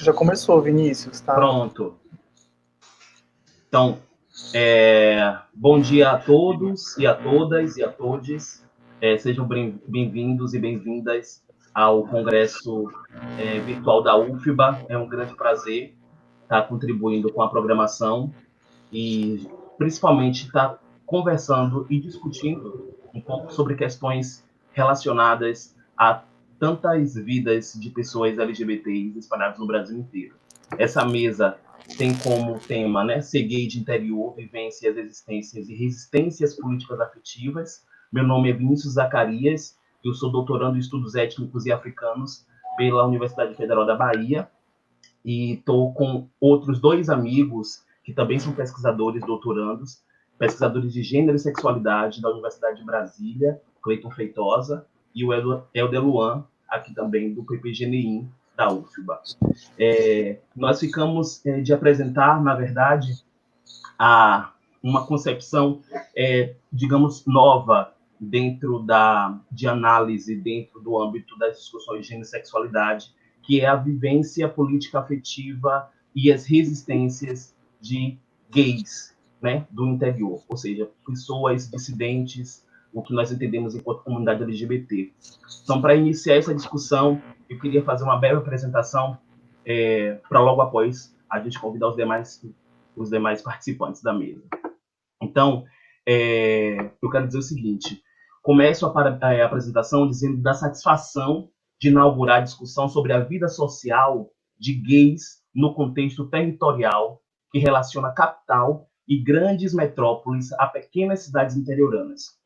já começou, Vinícius, tá? Pronto. Então, bom dia a todos e a todas e a todes. Sejam bem-vindos e bem-vindas ao Congresso Virtual da UFBA. É um grande prazer estar contribuindo com a programação e, principalmente, estar conversando e discutindo um pouco sobre questões relacionadas a tantas vidas de pessoas LGBTs espalhadas no Brasil inteiro. Essa mesa tem como tema, né, ser gay de interior, vivências, existências e resistências políticas afetivas. Meu nome é Vinícius Zacarias, eu sou doutorando em estudos étnicos e africanos pela Universidade Federal da Bahia e estou com outros dois amigos que também são pesquisadores doutorandos, pesquisadores de gênero e sexualidade da Universidade de Brasília, Cleiton Feitosa, e o Helder Luan, aqui também do PPGNIM da UFBA. Nós ficamos de apresentar, na verdade, uma concepção, digamos, nova dentro de análise, dentro do âmbito das discussões de gênero e sexualidade, que é a vivência política afetiva e as resistências de gays, né, do interior, ou seja, pessoas dissidentes, o que nós entendemos enquanto comunidade LGBT. Então, para iniciar essa discussão, eu queria fazer uma breve apresentação para logo após a gente convidar os demais participantes da mesa. Então, eu quero dizer o seguinte: começo a apresentação dizendo da satisfação de inaugurar a discussão sobre a vida social de gays no contexto territorial que relaciona a capital e grandes metrópoles a pequenas cidades interioranas.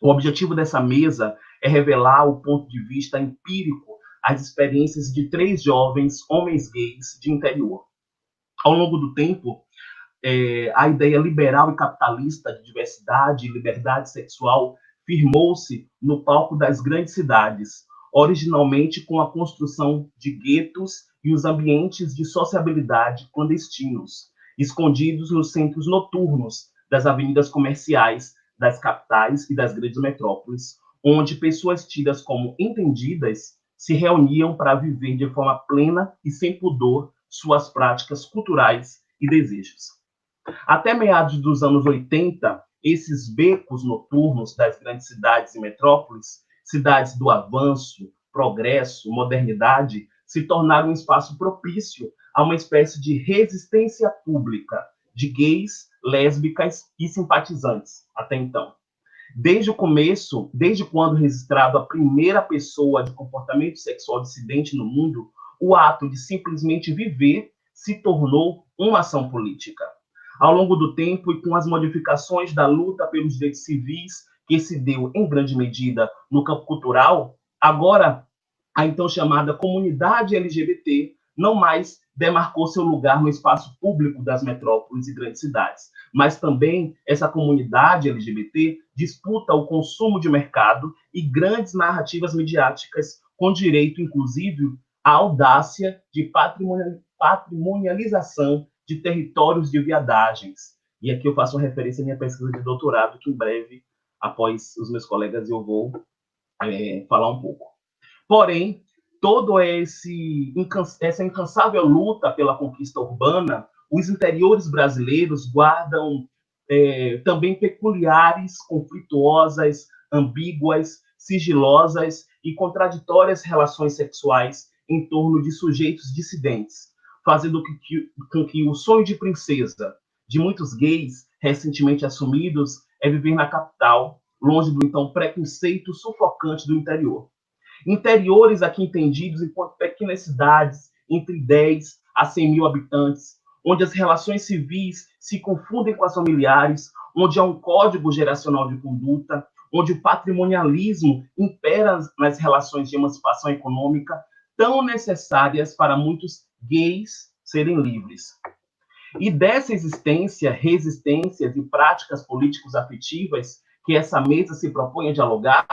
O objetivo dessa mesa é revelar o ponto de vista empírico, as experiências de 3 jovens homens gays de interior. Ao longo do tempo, a ideia liberal e capitalista de diversidade e liberdade sexual firmou-se no palco das grandes cidades, originalmente com a construção de guetos e os ambientes de sociabilidade clandestinos, escondidos nos centros noturnos das avenidas comerciais das capitais e das grandes metrópoles, onde pessoas tidas como entendidas se reuniam para viver de forma plena e sem pudor suas práticas culturais e desejos. Até meados dos anos 80, esses becos noturnos das grandes cidades e metrópoles, cidades do avanço, progresso, modernidade, se tornaram um espaço propício a uma espécie de resistência pública de gays, lésbicas e simpatizantes, até então. Desde o começo, desde quando registrado a primeira pessoa de comportamento sexual dissidente no mundo, o ato de simplesmente viver se tornou uma ação política. Ao longo do tempo e com as modificações da luta pelos direitos civis, que se deu em grande medida no campo cultural, agora a então chamada comunidade LGBT não mais demarcou seu lugar no espaço público das metrópoles e grandes cidades, mas também essa comunidade LGBT disputa o consumo de mercado e grandes narrativas midiáticas com direito, inclusive, à audácia de patrimonialização de territórios de viadagens. E aqui eu faço uma referência à minha pesquisa de doutorado, que em breve, após os meus colegas, eu vou falar um pouco. Porém, toda essa incansável luta pela conquista urbana, os interiores brasileiros guardam também peculiares, conflituosas, ambíguas, sigilosas e contraditórias relações sexuais em torno de sujeitos dissidentes, fazendo com que o sonho de princesa de muitos gays recentemente assumidos é viver na capital, longe do então preconceito sufocante do interior. Interiores aqui entendidos enquanto pequenas cidades entre 10 a 100 mil habitantes, onde as relações civis se confundem com as familiares, onde há um código geracional de conduta, onde o patrimonialismo impera nas relações de emancipação econômica, tão necessárias para muitos gays serem livres. E dessa existência, resistências e práticas políticos afetivas que essa mesa se propõe a dialogar,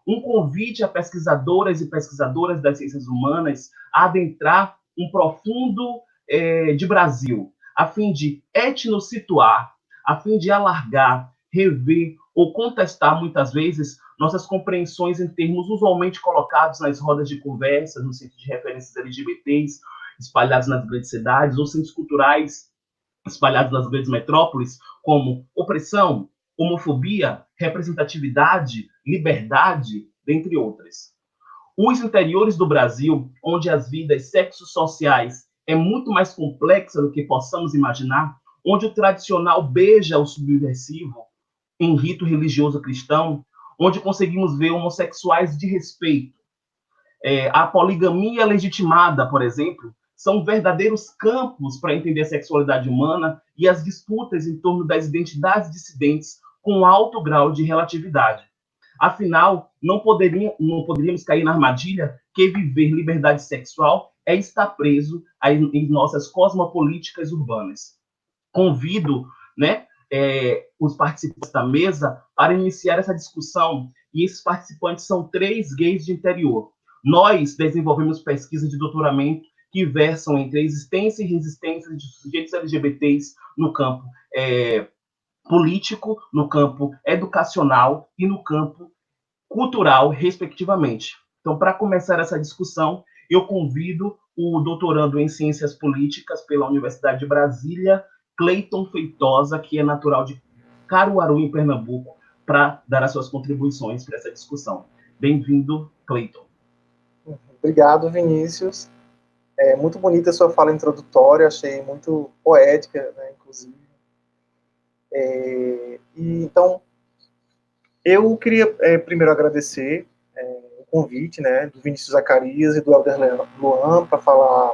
um convite a pesquisadoras e pesquisadoras das ciências humanas a adentrar um profundo de Brasil, a fim de etnocituar, a fim de alargar, rever ou contestar, muitas vezes, nossas compreensões em termos usualmente colocados nas rodas de conversa, no centro de referências LGBTs, espalhados nas grandes cidades, ou centros culturais espalhados nas grandes metrópoles, como opressão, homofobia, representatividade, liberdade, dentre outras. Os interiores do Brasil, onde as vidas sexo-sociais é muito mais complexa do que possamos imaginar, onde o tradicional beija o subversivo em rito religioso cristão, onde conseguimos ver homossexuais de respeito. A poligamia legitimada, por exemplo, são verdadeiros campos para entender a sexualidade humana e as disputas em torno das identidades dissidentes com alto grau de relatividade. Afinal, não poderíamos cair na armadilha que viver liberdade sexual é estar preso em nossas cosmopolíticas urbanas. Convido, né, os participantes da mesa para iniciar essa discussão, e esses participantes são 3 gays de interior. Nós desenvolvemos pesquisas de doutoramento que versam entre a existência e resistência de sujeitos LGBTs no campo político, no campo educacional e no campo cultural, respectivamente. Então, para começar essa discussão, eu convido o doutorando em Ciências Políticas pela Universidade de Brasília, Cleiton Feitosa, que é natural de Caruaru, em Pernambuco, para dar as suas contribuições para essa discussão. Bem-vindo, Cleiton. Obrigado, Vinícius. Muito bonita a sua fala introdutória, achei muito poética, né, inclusive. Então, eu queria primeiro agradecer o convite, né, do Vinícius Zacarias e do Helder Luan para falar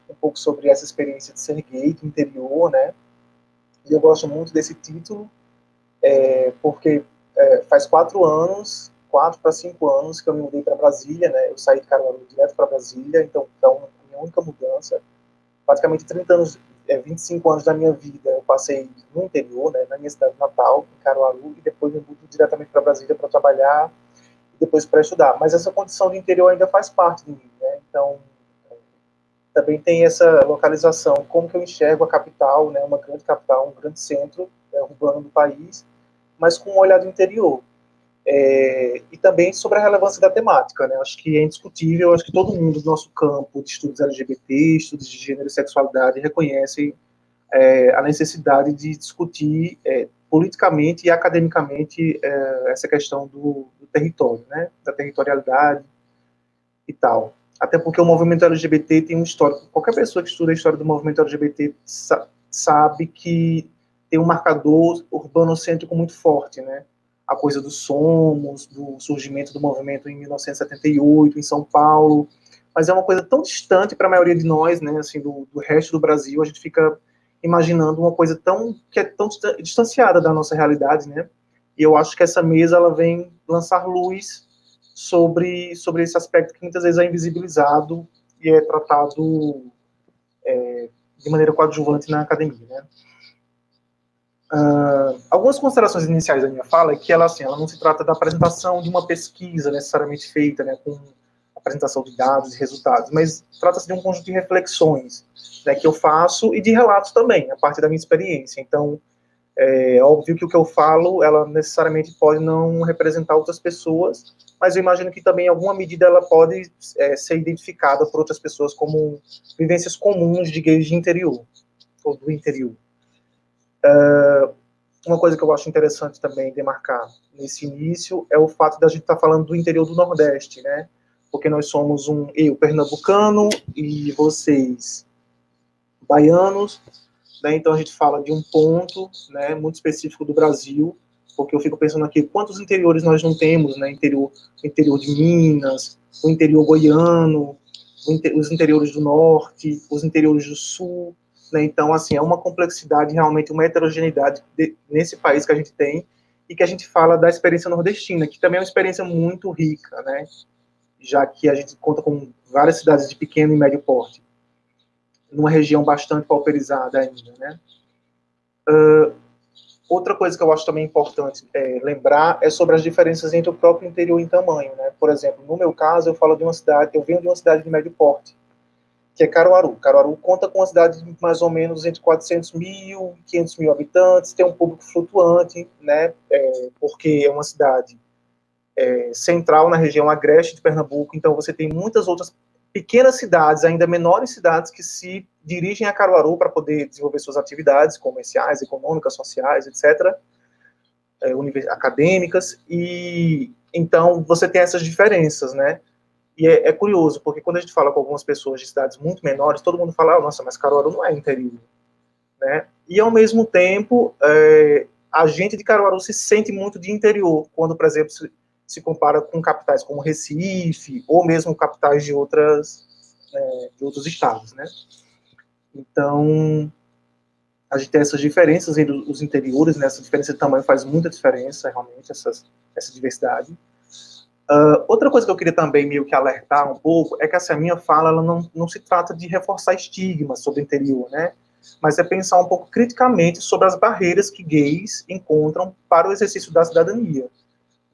um pouco sobre essa experiência de ser gay do interior, né, e eu gosto muito desse título, porque faz 4 para 5 anos que eu me mudei para Brasília, né, eu saí de Caruaru direto para Brasília, então minha única mudança, praticamente 25 anos da minha vida eu passei no interior, né, na minha cidade natal, em Caruaru, e depois me mudei diretamente para Brasília para trabalhar e depois para estudar. Mas essa condição de interior ainda faz parte de mim, né? Então, também tem essa localização, como que eu enxergo a capital, né, uma grande capital, um grande centro urbano do país, mas com um olhar do interior. E também sobre a relevância da temática, né? Acho que é indiscutível, acho que todo mundo do nosso campo de estudos LGBT, estudos de gênero e sexualidade, reconhece a necessidade de discutir politicamente e academicamente essa questão do território, né? Da territorialidade e tal. Até porque o movimento LGBT tem um histórico, qualquer pessoa que estuda a história do movimento LGBT sabe que tem um marcador urbanocêntrico muito forte, né? A coisa do Somos, do surgimento do movimento em 1978 em São Paulo, mas é uma coisa tão distante para a maioria de nós, né, assim, do resto do Brasil, a gente fica imaginando uma coisa que é tão distanciada da nossa realidade, né, e eu acho que essa mesa, ela vem lançar luz sobre esse aspecto que muitas vezes é invisibilizado e é tratado de maneira coadjuvante na academia, né. Algumas considerações iniciais da minha fala é que ela não se trata da apresentação de uma pesquisa necessariamente feita, né, com apresentação de dados e resultados, mas trata-se de um conjunto de reflexões, né, que eu faço e de relatos também, a partir da minha experiência. Então, é óbvio que o que eu falo, ela necessariamente pode não representar outras pessoas, mas eu imagino que também, em alguma medida, ela pode ser identificada por outras pessoas como vivências comuns de gays de interior, ou do interior. Uma coisa que eu acho interessante também demarcar nesse início é o fato da gente estar falando do interior do Nordeste, né? Porque nós somos eu pernambucano e vocês baianos, né? Então a gente fala de um ponto, né, muito específico do Brasil, porque eu fico pensando aqui quantos interiores nós não temos, né? Interior de Minas, o interior goiano, os interiores do Norte, os interiores do Sul. Né? Então, assim, é uma complexidade, realmente, uma heterogeneidade nesse país que a gente tem, e que a gente fala da experiência nordestina, que também é uma experiência muito rica, né? Já que a gente conta com várias cidades de pequeno e médio porte, numa região bastante pauperizada ainda, né? Outra coisa que eu acho também importante lembrar é sobre as diferenças entre o próprio interior em tamanho, né? Por exemplo, no meu caso, eu venho de uma cidade de médio porte, que é Caruaru. Caruaru conta com uma cidade de mais ou menos entre 400 mil e 500 mil habitantes, tem um público flutuante, né, porque é uma cidade central na região agreste de Pernambuco, então você tem muitas outras pequenas cidades, ainda menores cidades, que se dirigem a Caruaru para poder desenvolver suas atividades comerciais, econômicas, sociais, etc., acadêmicas, e então você tem essas diferenças, né? E é curioso, porque quando a gente fala com algumas pessoas de cidades muito menores, todo mundo fala, nossa, mas Caruaru não é interior, né? E, ao mesmo tempo, a gente de Caruaru se sente muito de interior, quando, por exemplo, se compara com capitais como Recife, ou mesmo capitais de outros estados, né? Então, a gente tem essas diferenças entre os interiores, né? Essa diferença de tamanho faz muita diferença, realmente, essa diversidade. Outra coisa que eu queria também meio que alertar um pouco é que essa minha fala ela não se trata de reforçar estigmas sobre o interior, né? Mas é pensar um pouco criticamente sobre as barreiras que gays encontram para o exercício da cidadania,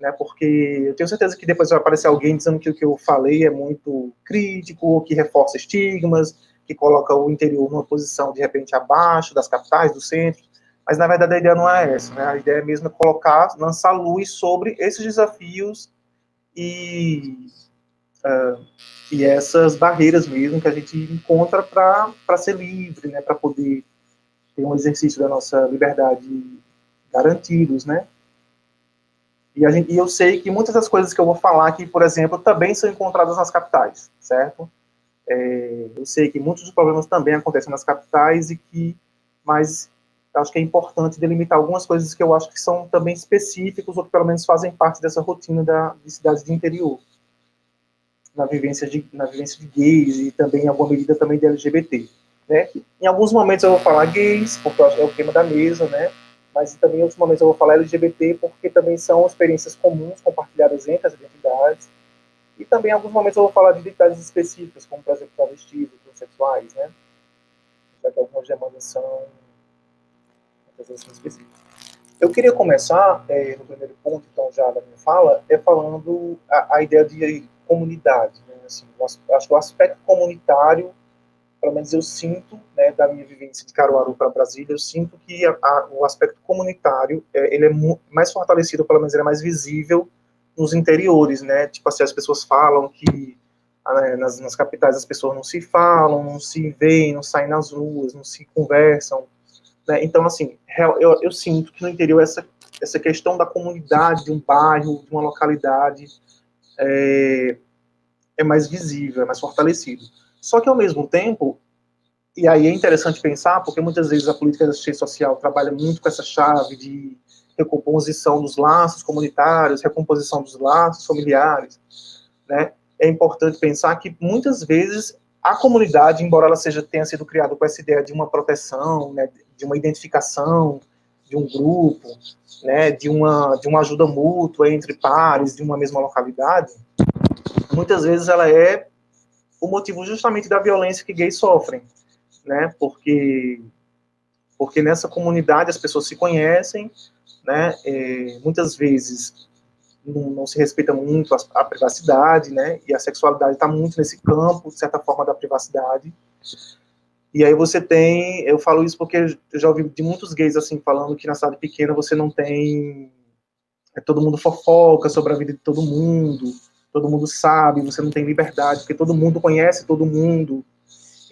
né? Porque eu tenho certeza que depois vai aparecer alguém dizendo que o que eu falei é muito crítico, que reforça estigmas, que coloca o interior numa posição de repente abaixo das capitais, do centro. Mas na verdade a ideia não é essa, né? A ideia mesmo é colocar, lançar luz sobre esses desafios e essas barreiras mesmo que a gente encontra para ser livre, né, para poder ter um exercício da nossa liberdade garantidos, né? E eu sei que muitas das coisas que eu vou falar aqui, por exemplo, também são encontradas nas capitais, certo? Eu sei que muitos dos problemas também acontecem nas capitais mas acho que é importante delimitar algumas coisas que eu acho que são também específicos ou que pelo menos fazem parte dessa rotina de cidades de interior, na vivência de gays e também, em alguma medida, também de LGBT. Né? Em alguns momentos eu vou falar gays, porque é o tema da mesa, né? Mas também em outros momentos eu vou falar LGBT, porque também são experiências comuns, compartilhadas entre as identidades. E também em alguns momentos eu vou falar de identidades específicas, como, por exemplo, travestis, transexuais, né? Já que algumas demandas são específicas. Eu queria começar, no primeiro ponto, então, já da minha fala, falando a ideia de comunidade. Né? Assim, acho que o aspecto comunitário, pelo menos eu sinto, né, da minha vivência de Caruaru para Brasília, eu sinto que o aspecto comunitário, ele é mais fortalecido, pelo menos ele é mais visível nos interiores, né? Tipo assim, as pessoas falam que nas capitais as pessoas não se falam, não se veem, não saem nas ruas, não se conversam, né? Então, assim, eu sinto que no interior essa questão da comunidade, de um bairro, de uma localidade, é mais visível, é mais fortalecido. Só que, ao mesmo tempo, e aí é interessante pensar, porque muitas vezes a política de assistência social trabalha muito com essa chave de recomposição dos laços comunitários, recomposição dos laços familiares, né? É importante pensar que muitas vezes a comunidade, embora ela tenha sido criada com essa ideia de uma proteção, né, de uma identificação de um grupo, né, de uma ajuda mútua entre pares de uma mesma localidade, muitas vezes ela é o motivo justamente da violência que gays sofrem, né, porque nessa comunidade as pessoas se conhecem, né, muitas vezes não se respeita muito a privacidade, né, e a sexualidade está muito nesse campo, de certa forma, da privacidade. E aí você tem, eu falo isso porque eu já ouvi de muitos gays, assim, falando que na cidade pequena você não tem, todo mundo fofoca sobre a vida de todo mundo sabe, você não tem liberdade, porque todo mundo conhece todo mundo.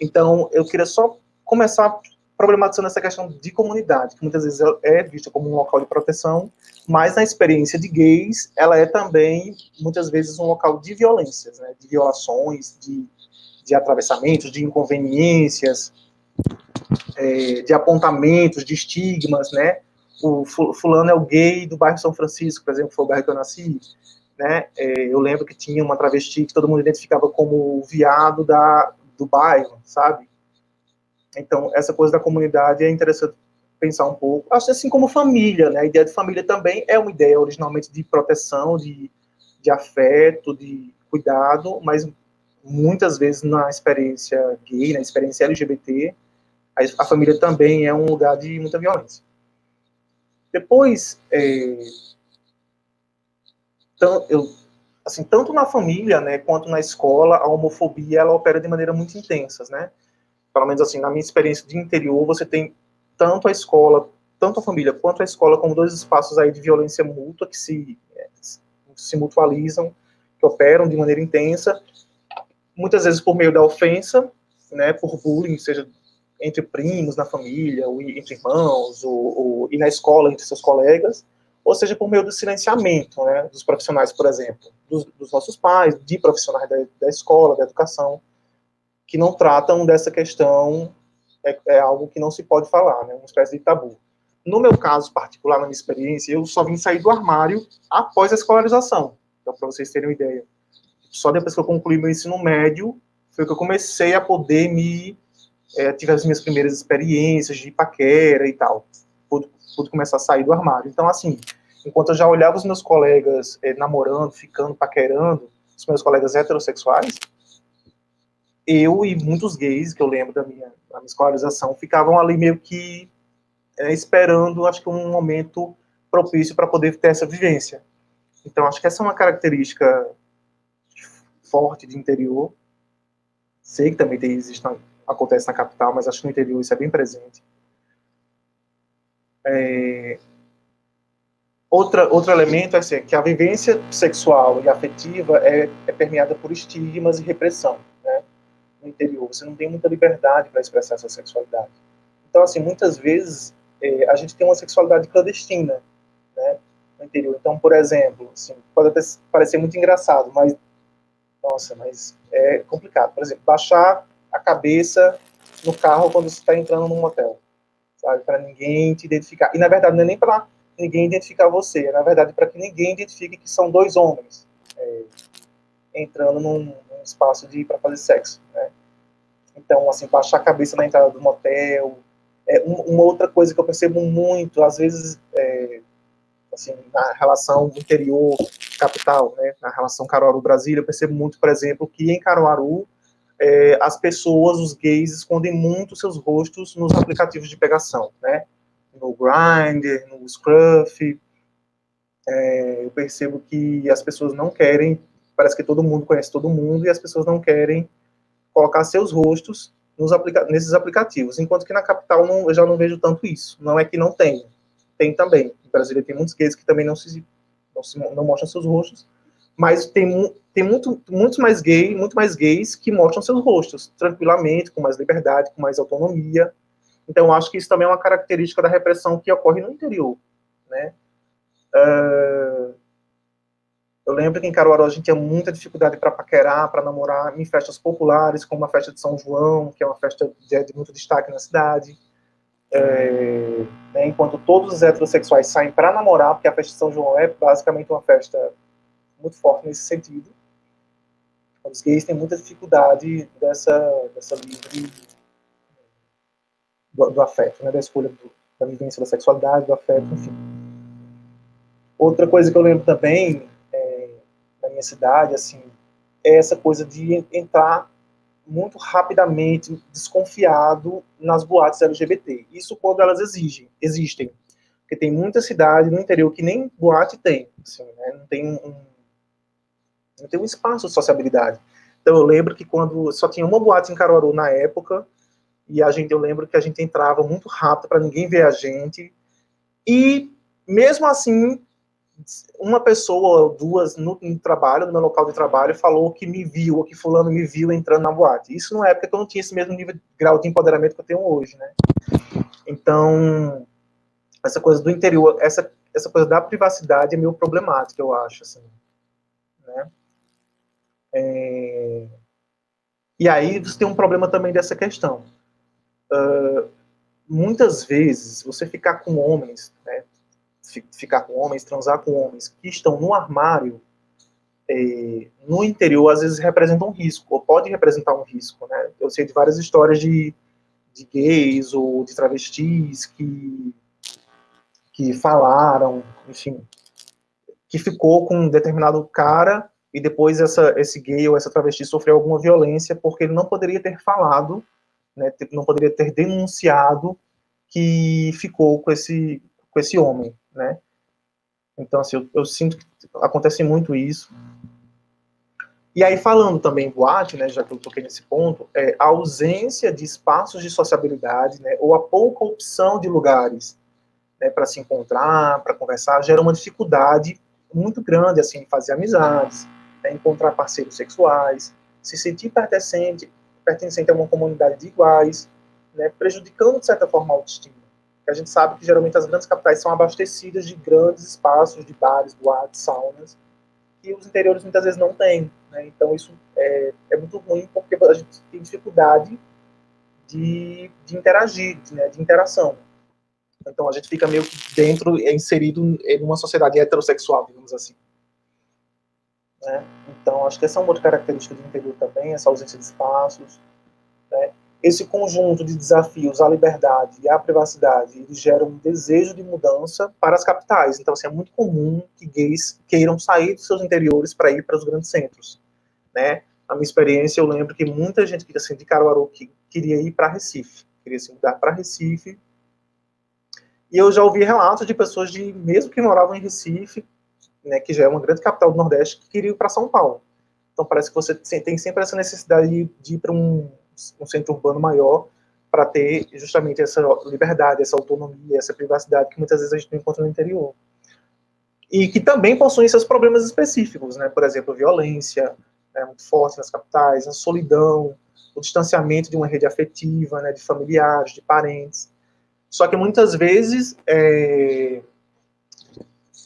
Então, eu queria só começar problematizando essa questão de comunidade, que muitas vezes é vista como um local de proteção, mas na experiência de gays, ela é também, muitas vezes, um local de violências, né, de violações, de atravessamentos, de inconveniências, de apontamentos, de estigmas, né? O fulano é o gay do bairro São Francisco, por exemplo, que foi o bairro que eu nasci, né? Eu lembro que tinha uma travesti que todo mundo identificava como o viado do bairro, sabe? Então, essa coisa da comunidade é interessante pensar um pouco. Acho assim como família, né? A ideia de família também é uma ideia originalmente de proteção, de afeto, de cuidado, mas muitas vezes na experiência gay, na experiência LGBT, a família também é um lugar de muita violência. Depois, tanto na família, né, quanto na escola, a homofobia ela opera de maneira muito intensa, né? Pelo menos assim, na minha experiência de interior, você tem tanto a escola, tanto a família quanto a escola como dois espaços aí de violência mútua que se mutualizam, que operam de maneira intensa, muitas vezes por meio da ofensa, né, por bullying, seja entre primos, na família, ou entre irmãos, e na escola, entre seus colegas, ou seja, por meio do silenciamento, né, dos profissionais, por exemplo, dos nossos pais, de profissionais da escola, da educação, que não tratam dessa questão, é algo que não se pode falar, né, uma espécie de tabu. No meu caso particular, na minha experiência, eu só vim sair do armário após a escolarização, então, para vocês terem uma ideia. Só depois que eu concluí meu ensino médio, foi que eu comecei a poder tive as minhas primeiras experiências de paquera e tal. Pude começar a sair do armário. Então, assim, enquanto eu já olhava os meus colegas namorando, ficando, paquerando, os meus colegas heterossexuais, eu e muitos gays, que eu lembro da minha escolarização, ficavam ali meio que esperando, acho que um momento propício para poder ter essa vivência. Então, acho que essa é uma característica forte de interior. Sei que também acontece na capital, mas acho que no interior isso é bem presente. Outro elemento é assim, que a vivência sexual e afetiva é permeada por estigmas e repressão, né? No interior, você não tem muita liberdade para expressar essa sexualidade. Então, assim, muitas vezes a gente tem uma sexualidade clandestina, né? No interior. Então, por exemplo, assim, pode até parecer muito engraçado, mas nossa, mas é complicado. Por exemplo, baixar a cabeça no carro quando você está entrando num motel, sabe? Para ninguém te identificar. E, na verdade, não é nem para ninguém identificar você, é, na verdade, para que ninguém identifique que são dois homens entrando num espaço para fazer sexo, né? Então, assim, baixar a cabeça na entrada do motel. Uma outra coisa que eu percebo muito, às vezes, assim, na relação interior-capital, né, na relação Caruaru-Brasília, eu percebo muito, por exemplo, que em Caruaru, as pessoas, os gays, escondem muito seus rostos nos aplicativos de pegação, né? No Grindr, no Scruff. Eu percebo que as pessoas não querem, parece que todo mundo conhece todo mundo, e as pessoas não querem colocar seus rostos nesses aplicativos, enquanto que na capital eu já não vejo tanto isso. Não é que não tem, tem também. Em Brasília tem muitos gays que também não mostram seus rostos, mas tem muito mais gays que mostram seus rostos tranquilamente, com mais liberdade, com mais autonomia. Então, acho que isso também é uma característica da repressão que ocorre no interior, né? Eu lembro que em Caruaru a gente tinha muita dificuldade para paquerar, para namorar em festas populares, como a festa de São João, que é uma festa de muito destaque na cidade. Né, enquanto todos os heterossexuais saem para namorar, porque a festa de São João é basicamente uma festa muito forte nesse sentido, os gays têm muita dificuldade dessa livre do afeto, né, da escolha da vivência da sexualidade, do afeto, enfim. Outra coisa que eu lembro também na minha cidade, assim, é essa coisa de entrar muito rapidamente desconfiado nas boates LGBT. Isso quando elas existem. Porque tem muita cidade no interior que nem boate tem. Assim, né? Não tem um espaço de sociabilidade. Então eu lembro que quando só tinha uma boate em Caruaru na época, e eu lembro que a gente entrava muito rápido para ninguém ver a gente, e mesmo assim uma pessoa ou duas no trabalho, no meu local de trabalho, falou que me viu, ou que fulano me viu entrando na boate. Isso na época que eu não tinha esse mesmo grau de empoderamento que eu tenho hoje, né? Então, essa coisa do interior, essa coisa da privacidade é meio problemática, eu acho, assim, né? E aí você tem um problema também dessa questão. Muitas vezes, você ficar com homens, né? Ficar com homens, transar com homens que estão no armário, no interior, às vezes representa um risco, ou pode representar um risco, né? Eu sei de várias histórias de gays ou de travestis que falaram, enfim, que ficou com um determinado cara e depois esse gay ou essa travesti sofreu alguma violência porque ele não poderia ter falado, né, não poderia ter denunciado que ficou com esse homem, né? Então, assim, eu sinto que acontece muito isso. E aí, falando também em boate, né, já que eu toquei nesse ponto, a ausência de espaços de sociabilidade, né, ou a pouca opção de lugares, né, para se encontrar, para conversar, gera uma dificuldade muito grande, assim, em fazer amizades, né, encontrar parceiros sexuais, se sentir pertencente a uma comunidade de iguais, né, prejudicando, de certa forma, a autoestima. A gente sabe que, geralmente, as grandes capitais são abastecidas de grandes espaços de bares, boates, saunas, que os interiores, muitas vezes, não têm. Né? Então, isso é muito ruim, porque a gente tem dificuldade de interagir, né, de interação. Então, a gente fica meio que dentro, inserido em uma sociedade heterossexual, digamos assim. Né? Então, acho que essa é uma outra característica do interior também, essa ausência de espaços. Né? Esse conjunto de desafios à liberdade e à privacidade, eles geram um desejo de mudança para as capitais. Então, assim, é muito comum que gays queiram sair dos seus interiores para ir para os grandes centros. Né? Na minha experiência, eu lembro que muita gente assim, de Caruaru que queria ir para Recife, queria se mudar para Recife. E eu já ouvi relatos de pessoas mesmo que moravam em Recife, né, que já é uma grande capital do Nordeste, que queriam ir para São Paulo. Então parece que você tem sempre essa necessidade de ir para um centro urbano maior para ter justamente essa liberdade, essa autonomia, essa privacidade que muitas vezes a gente não encontra no interior. E que também possuem seus problemas específicos, né? Por exemplo, a violência, né, muito forte nas capitais, a solidão, o distanciamento de uma rede afetiva, né, de familiares, de parentes. Só que muitas vezes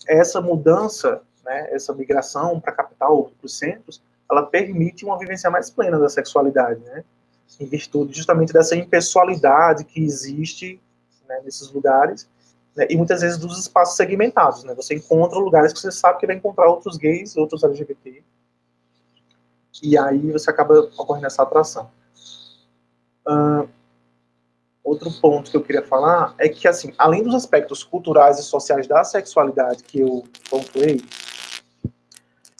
essa mudança, né, essa migração para a capital ou para os centros, ela permite uma vivência mais plena da sexualidade, né, em virtude justamente dessa impessoalidade que existe, né, nesses lugares, né, e muitas vezes dos espaços segmentados. Né, você encontra lugares que você sabe que vai encontrar outros gays, outros LGBT, e aí você acaba ocorrendo essa atração. Outro ponto que eu queria falar é que, assim, além dos aspectos culturais e sociais da sexualidade que eu pontuei,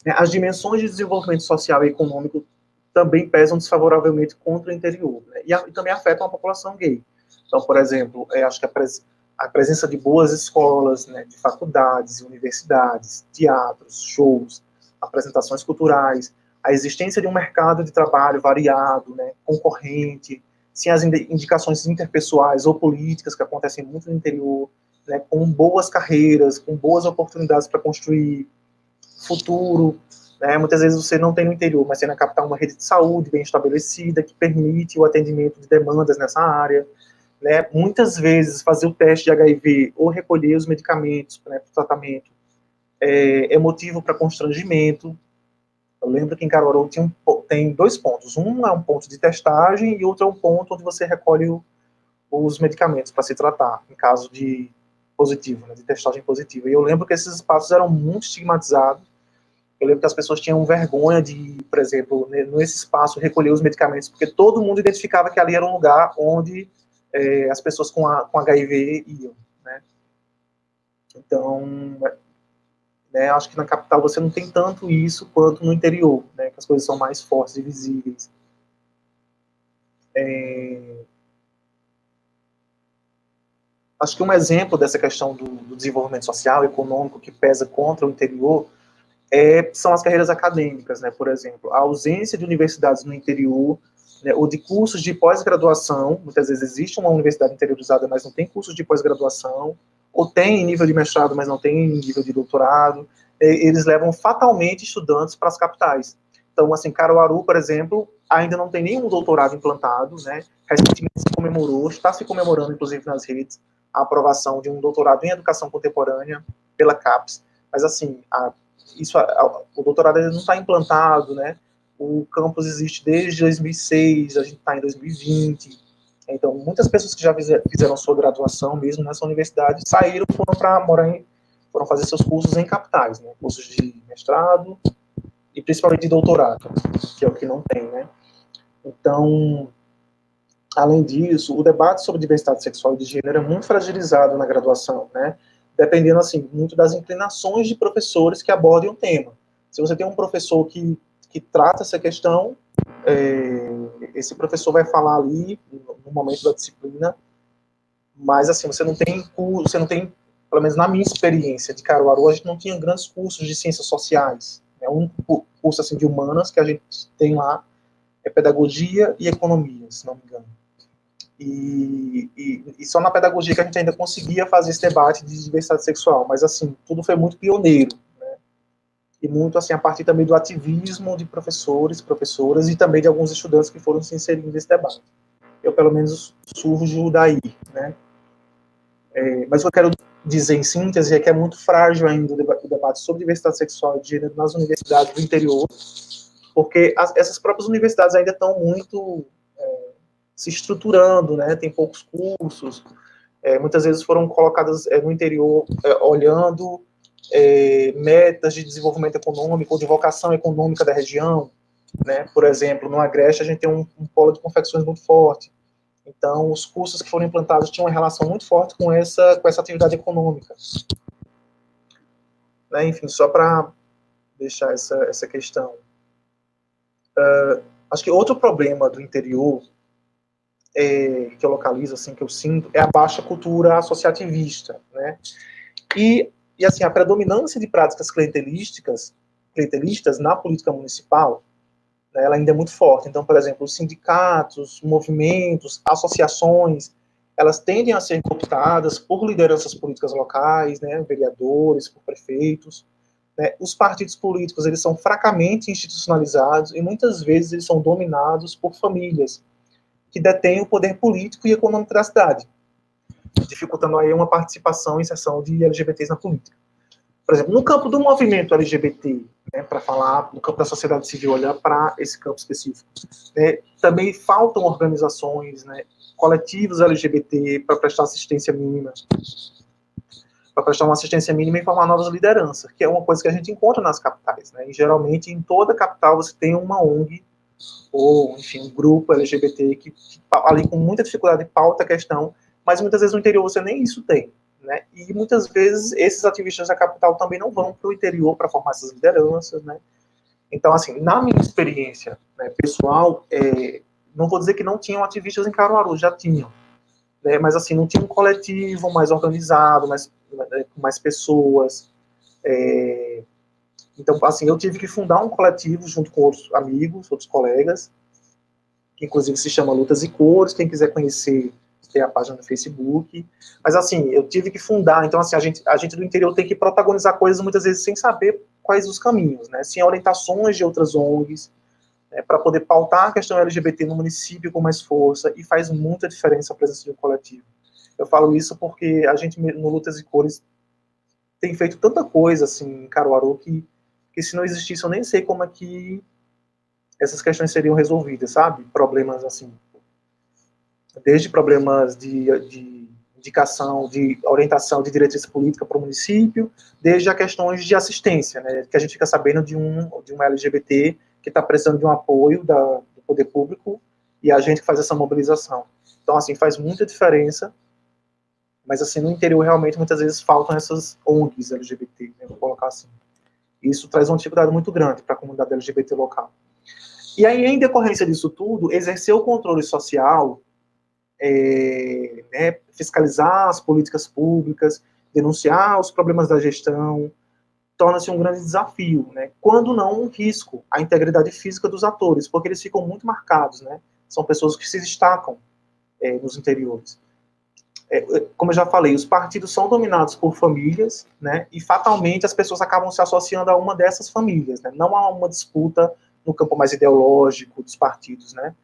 né, as dimensões de desenvolvimento social e econômico também pesam desfavoravelmente contra o interior, né, e também afetam a população gay. Então, por exemplo, acho que a presença de boas escolas, né, de faculdades, universidades, teatros, shows, apresentações culturais, a existência de um mercado de trabalho variado, né, concorrente, sim, as indicações interpessoais ou políticas que acontecem muito no interior, né, com boas carreiras, com boas oportunidades para construir futuro. Né, muitas vezes você não tem no interior, mas tem na capital uma rede de saúde bem estabelecida que permite o atendimento de demandas nessa área. Né, muitas vezes fazer o teste de HIV ou recolher os medicamentos, né, para o tratamento é motivo para constrangimento. Eu lembro que em Caruaru tem 2 pontos. Um é um ponto de testagem e outro é um ponto onde você recolhe os medicamentos para se tratar, em caso de positivo, né, de testagem positiva. E eu lembro que esses espaços eram muito estigmatizados. Eu lembro que as pessoas tinham vergonha de, por exemplo, nesse espaço, recolher os medicamentos, porque todo mundo identificava que ali era um lugar onde as pessoas com HIV iam. Né? Então, né, acho que na capital você não tem tanto isso quanto no interior, né, que as coisas são mais fortes e visíveis. Acho que um exemplo dessa questão do desenvolvimento social e econômico que pesa contra o interior são as carreiras acadêmicas, né, por exemplo. A ausência de universidades no interior, né, ou de cursos de pós-graduação, muitas vezes existe uma universidade interiorizada, mas não tem cursos de pós-graduação, ou tem nível de mestrado, mas não tem nível de doutorado, eles levam fatalmente estudantes para as capitais. Então, assim, Caruaru, por exemplo, ainda não tem nenhum doutorado implantado, né, recentemente se comemorou, está se comemorando, inclusive nas redes, a aprovação de um doutorado em educação contemporânea pela CAPES, mas assim, o doutorado ainda não está implantado, né, o campus existe desde 2006, a gente está em 2020, então muitas pessoas que já fizeram sua graduação mesmo nessa universidade saíram, foram para morar foram fazer seus cursos em capitais, né, cursos de mestrado e principalmente de doutorado, que é o que não tem, né. Então, além disso, o debate sobre diversidade sexual e de gênero é muito fragilizado na graduação, né? Dependendo, assim, muito das inclinações de professores que abordem o tema. Se você tem um professor que trata essa questão, esse professor vai falar ali no momento da disciplina, mas, assim, você não tem, pelo menos na minha experiência de Caruaru, a gente não tinha grandes cursos de ciências sociais. É um curso, assim, de humanas que a gente tem lá é pedagogia e economia, se não me engano. E só na pedagogia que a gente ainda conseguia fazer esse debate de diversidade sexual, mas assim, tudo foi muito pioneiro, né? e muito assim a partir também do ativismo de professores, professoras e também de alguns estudantes que foram se inserindo nesse debate. Eu, pelo menos, surjo daí, né? Mas o que eu quero dizer, em síntese, é que é muito frágil ainda o debate sobre diversidade sexual e de gênero nas universidades do interior, porque essas próprias universidades ainda estão muito se estruturando, né? Tem poucos cursos, muitas vezes foram colocadas no interior olhando metas de desenvolvimento econômico ou de vocação econômica da região, né? Por exemplo, no Agreste a gente tem um polo de confecções muito forte. Então, os cursos que foram implantados tinham uma relação muito forte com essa atividade econômica. Né? Enfim, só para deixar essa questão. Acho que outro problema do interior que eu localizo, assim, que eu sinto, é a baixa cultura associativista, né? E assim, a predominância de práticas clientelistas na política municipal, né, ela ainda é muito forte. Então, por exemplo, os sindicatos, movimentos, associações, elas tendem a ser cooptadas por lideranças políticas locais, né, vereadores, por prefeitos. Né. Os partidos políticos, eles são fracamente institucionalizados e muitas vezes eles são dominados por famílias que detêm o poder político e econômico da cidade, dificultando aí uma participação e inserção de LGBTs na política. Por exemplo, no campo do movimento LGBT, né, para falar no campo da sociedade civil, olhar para esse campo específico, né, também faltam organizações, né, coletivos LGBT para prestar assistência mínima, e formar novas lideranças, que é uma coisa que a gente encontra nas capitais, né, e geralmente em toda capital você tem uma ONG ou, enfim, um grupo LGBT que ali com muita dificuldade pauta a questão, mas muitas vezes no interior você nem isso tem. Né? E muitas vezes esses ativistas da capital também não vão para o interior para formar essas lideranças, né? Então, assim, na minha experiência, né, pessoal, não vou dizer que não tinham ativistas em Caruaru, já tinham, né? Mas assim, não tinha um coletivo mais organizado, com mais pessoas. Então, assim, eu tive que fundar um coletivo junto com outros amigos, outros colegas, que inclusive se chama Lutas e Cores. Quem quiser conhecer, tem a página no Facebook. Mas assim, eu tive que fundar, então assim, a gente do interior tem que protagonizar coisas muitas vezes sem saber quais os caminhos, né? Sem orientações de outras ONGs, né, para poder pautar a questão LGBT no município com mais força, e faz muita diferença a presença de um coletivo. Eu falo isso porque a gente no Lutas e Cores tem feito tanta coisa assim em Caruaru que se não existisse eu nem sei como é que essas questões seriam resolvidas, sabe? Problemas assim, desde problemas de indicação, de orientação de diretriz política para o município, desde a questões de assistência, né, que a gente fica sabendo de um LGBT que está precisando de um apoio do poder público e a gente faz essa mobilização. Então, assim, faz muita diferença, mas, assim, no interior, realmente, muitas vezes faltam essas ONGs LGBT, né, vou colocar assim. Isso traz uma dificuldade muito grande para a comunidade LGBT local. E aí, em decorrência disso tudo, exercer o controle social, né, fiscalizar as políticas públicas, denunciar os problemas da gestão, torna-se um grande desafio, né? Quando não um risco à integridade física dos atores, porque eles ficam muito marcados, né? São pessoas que se destacam nos interiores. Como eu já falei, os partidos são dominados por famílias, né? E fatalmente as pessoas acabam se associando a uma dessas famílias, né? Não há uma disputa no campo mais ideológico dos partidos, né?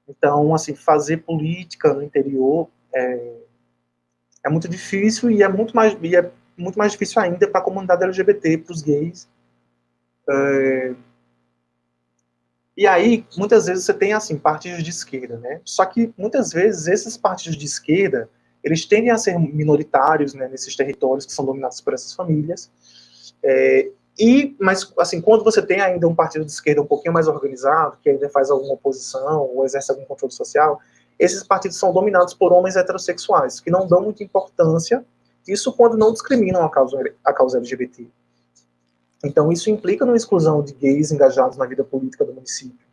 Então, assim, fazer política no interior é muito difícil e é muito mais difícil ainda para a comunidade LGBT, para os gays. E aí, muitas vezes você tem, assim, partidos de esquerda, né? Só que, muitas vezes, esses partidos de esquerda, eles tendem a ser minoritários, né, nesses territórios que são dominados por essas famílias. Mas, assim, quando você tem ainda um partido de esquerda um pouquinho mais organizado, que ainda faz alguma oposição ou exerce algum controle social, esses partidos são dominados por homens heterossexuais, que não dão muita importância, isso quando não discriminam a causa LGBT. Então, isso implica numa exclusão de gays engajados na vida política do município,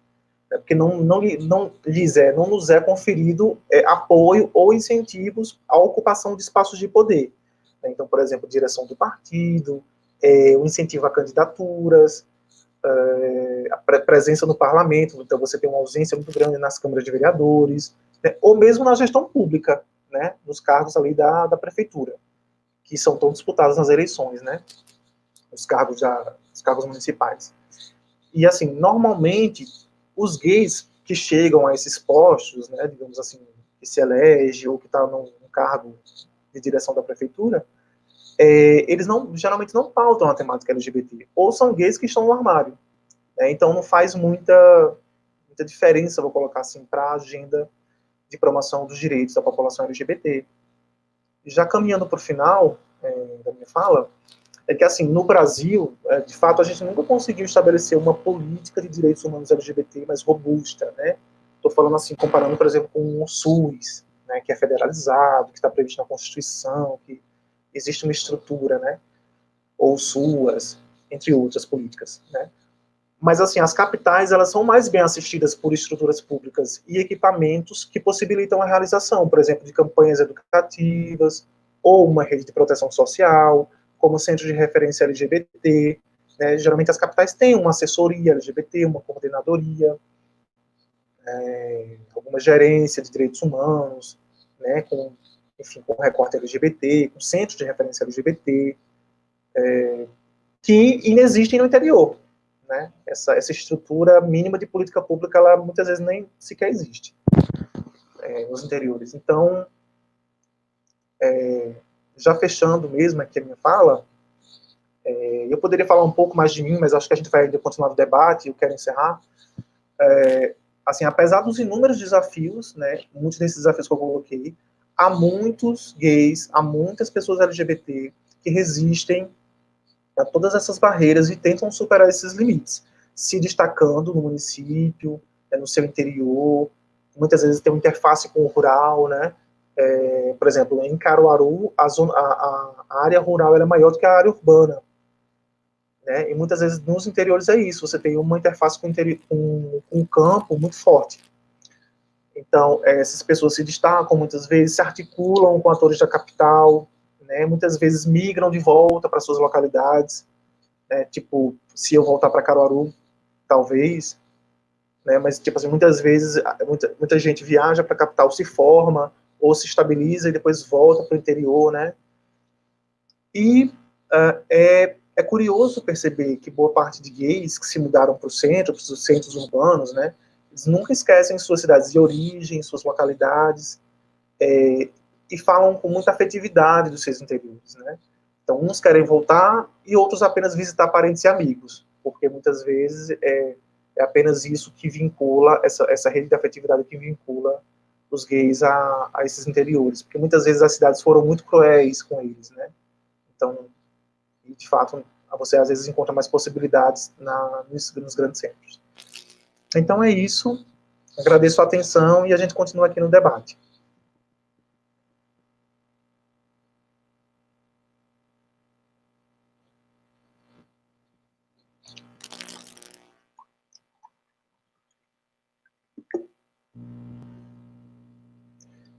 né, porque não nos é conferido apoio ou incentivos à ocupação de espaços de poder. Né? Então, por exemplo, direção do partido, o incentivo a candidaturas, a presença no parlamento, então você tem uma ausência muito grande nas câmaras de vereadores, né, ou mesmo na gestão pública, né, nos cargos ali da prefeitura, que são tão disputados nas eleições, né, os cargos os cargos municipais. E, assim, normalmente, os gays que chegam a esses postos, né, digamos assim, que se elege ou que está num cargo de direção da prefeitura, eles geralmente não pautam a temática LGBT, ou são gays que estão no armário. Né, então, não faz muita diferença, vou colocar assim, para a agenda de promoção dos direitos da população LGBT. Já caminhando para o final da minha fala, é que, assim, no Brasil, de fato, a gente nunca conseguiu estabelecer uma política de direitos humanos LGBT mais robusta, né? Estou falando, assim, comparando, por exemplo, com o SUS, né, que é federalizado, que está previsto na Constituição, que existe uma estrutura, né? Ou SUAS, entre outras políticas, né? Mas, assim, as capitais, elas são mais bem assistidas por estruturas públicas e equipamentos que possibilitam a realização, por exemplo, de campanhas educativas, ou uma rede de proteção social, como centro de referência LGBT. Né? Geralmente as capitais têm uma assessoria LGBT, uma coordenadoria, alguma gerência de direitos humanos, né? Enfim, com recorte LGBT, com centro de referência LGBT, que inexistem no interior. Né? Essa estrutura mínima de política pública, ela muitas vezes nem sequer existe nos interiores. Então, já fechando mesmo aqui a minha fala, eu poderia falar um pouco mais de mim, mas acho que a gente vai ainda continuar o debate, eu quero encerrar. Assim, apesar dos inúmeros desafios, né, muitos desses desafios que eu coloquei, há muitos gays, há muitas pessoas LGBT que resistem a todas essas barreiras e tentam superar esses limites, se destacando no município, no seu interior, muitas vezes tem uma interface com o rural, né? Por exemplo, em Caruaru, a área rural é maior do que a área urbana, né? E muitas vezes nos interiores é isso, você tem uma interface com o campo muito forte. Então, essas pessoas se destacam, muitas vezes se articulam com atores da capital, né? Muitas vezes migram de volta para suas localidades, né? Tipo, se eu voltar para Caruaru, talvez, né? Mas, tipo assim, muitas vezes, muita gente viaja para a capital, se forma, ou se estabiliza e depois volta para o interior, né? E é curioso perceber que boa parte de gays que se mudaram para o centro, para os centros urbanos, né? Eles nunca esquecem suas cidades de origem, suas localidades, e falam com muita afetividade dos seus interiores, né? Então, uns querem voltar e outros apenas visitar parentes e amigos, porque muitas vezes é apenas isso que vincula, essa rede de afetividade que vincula os gays a esses interiores, porque muitas vezes as cidades foram muito cruéis com eles, né? Então, de fato, você às vezes encontra mais possibilidades nos grandes centros. Então é isso, agradeço a atenção e a gente continua aqui no debate.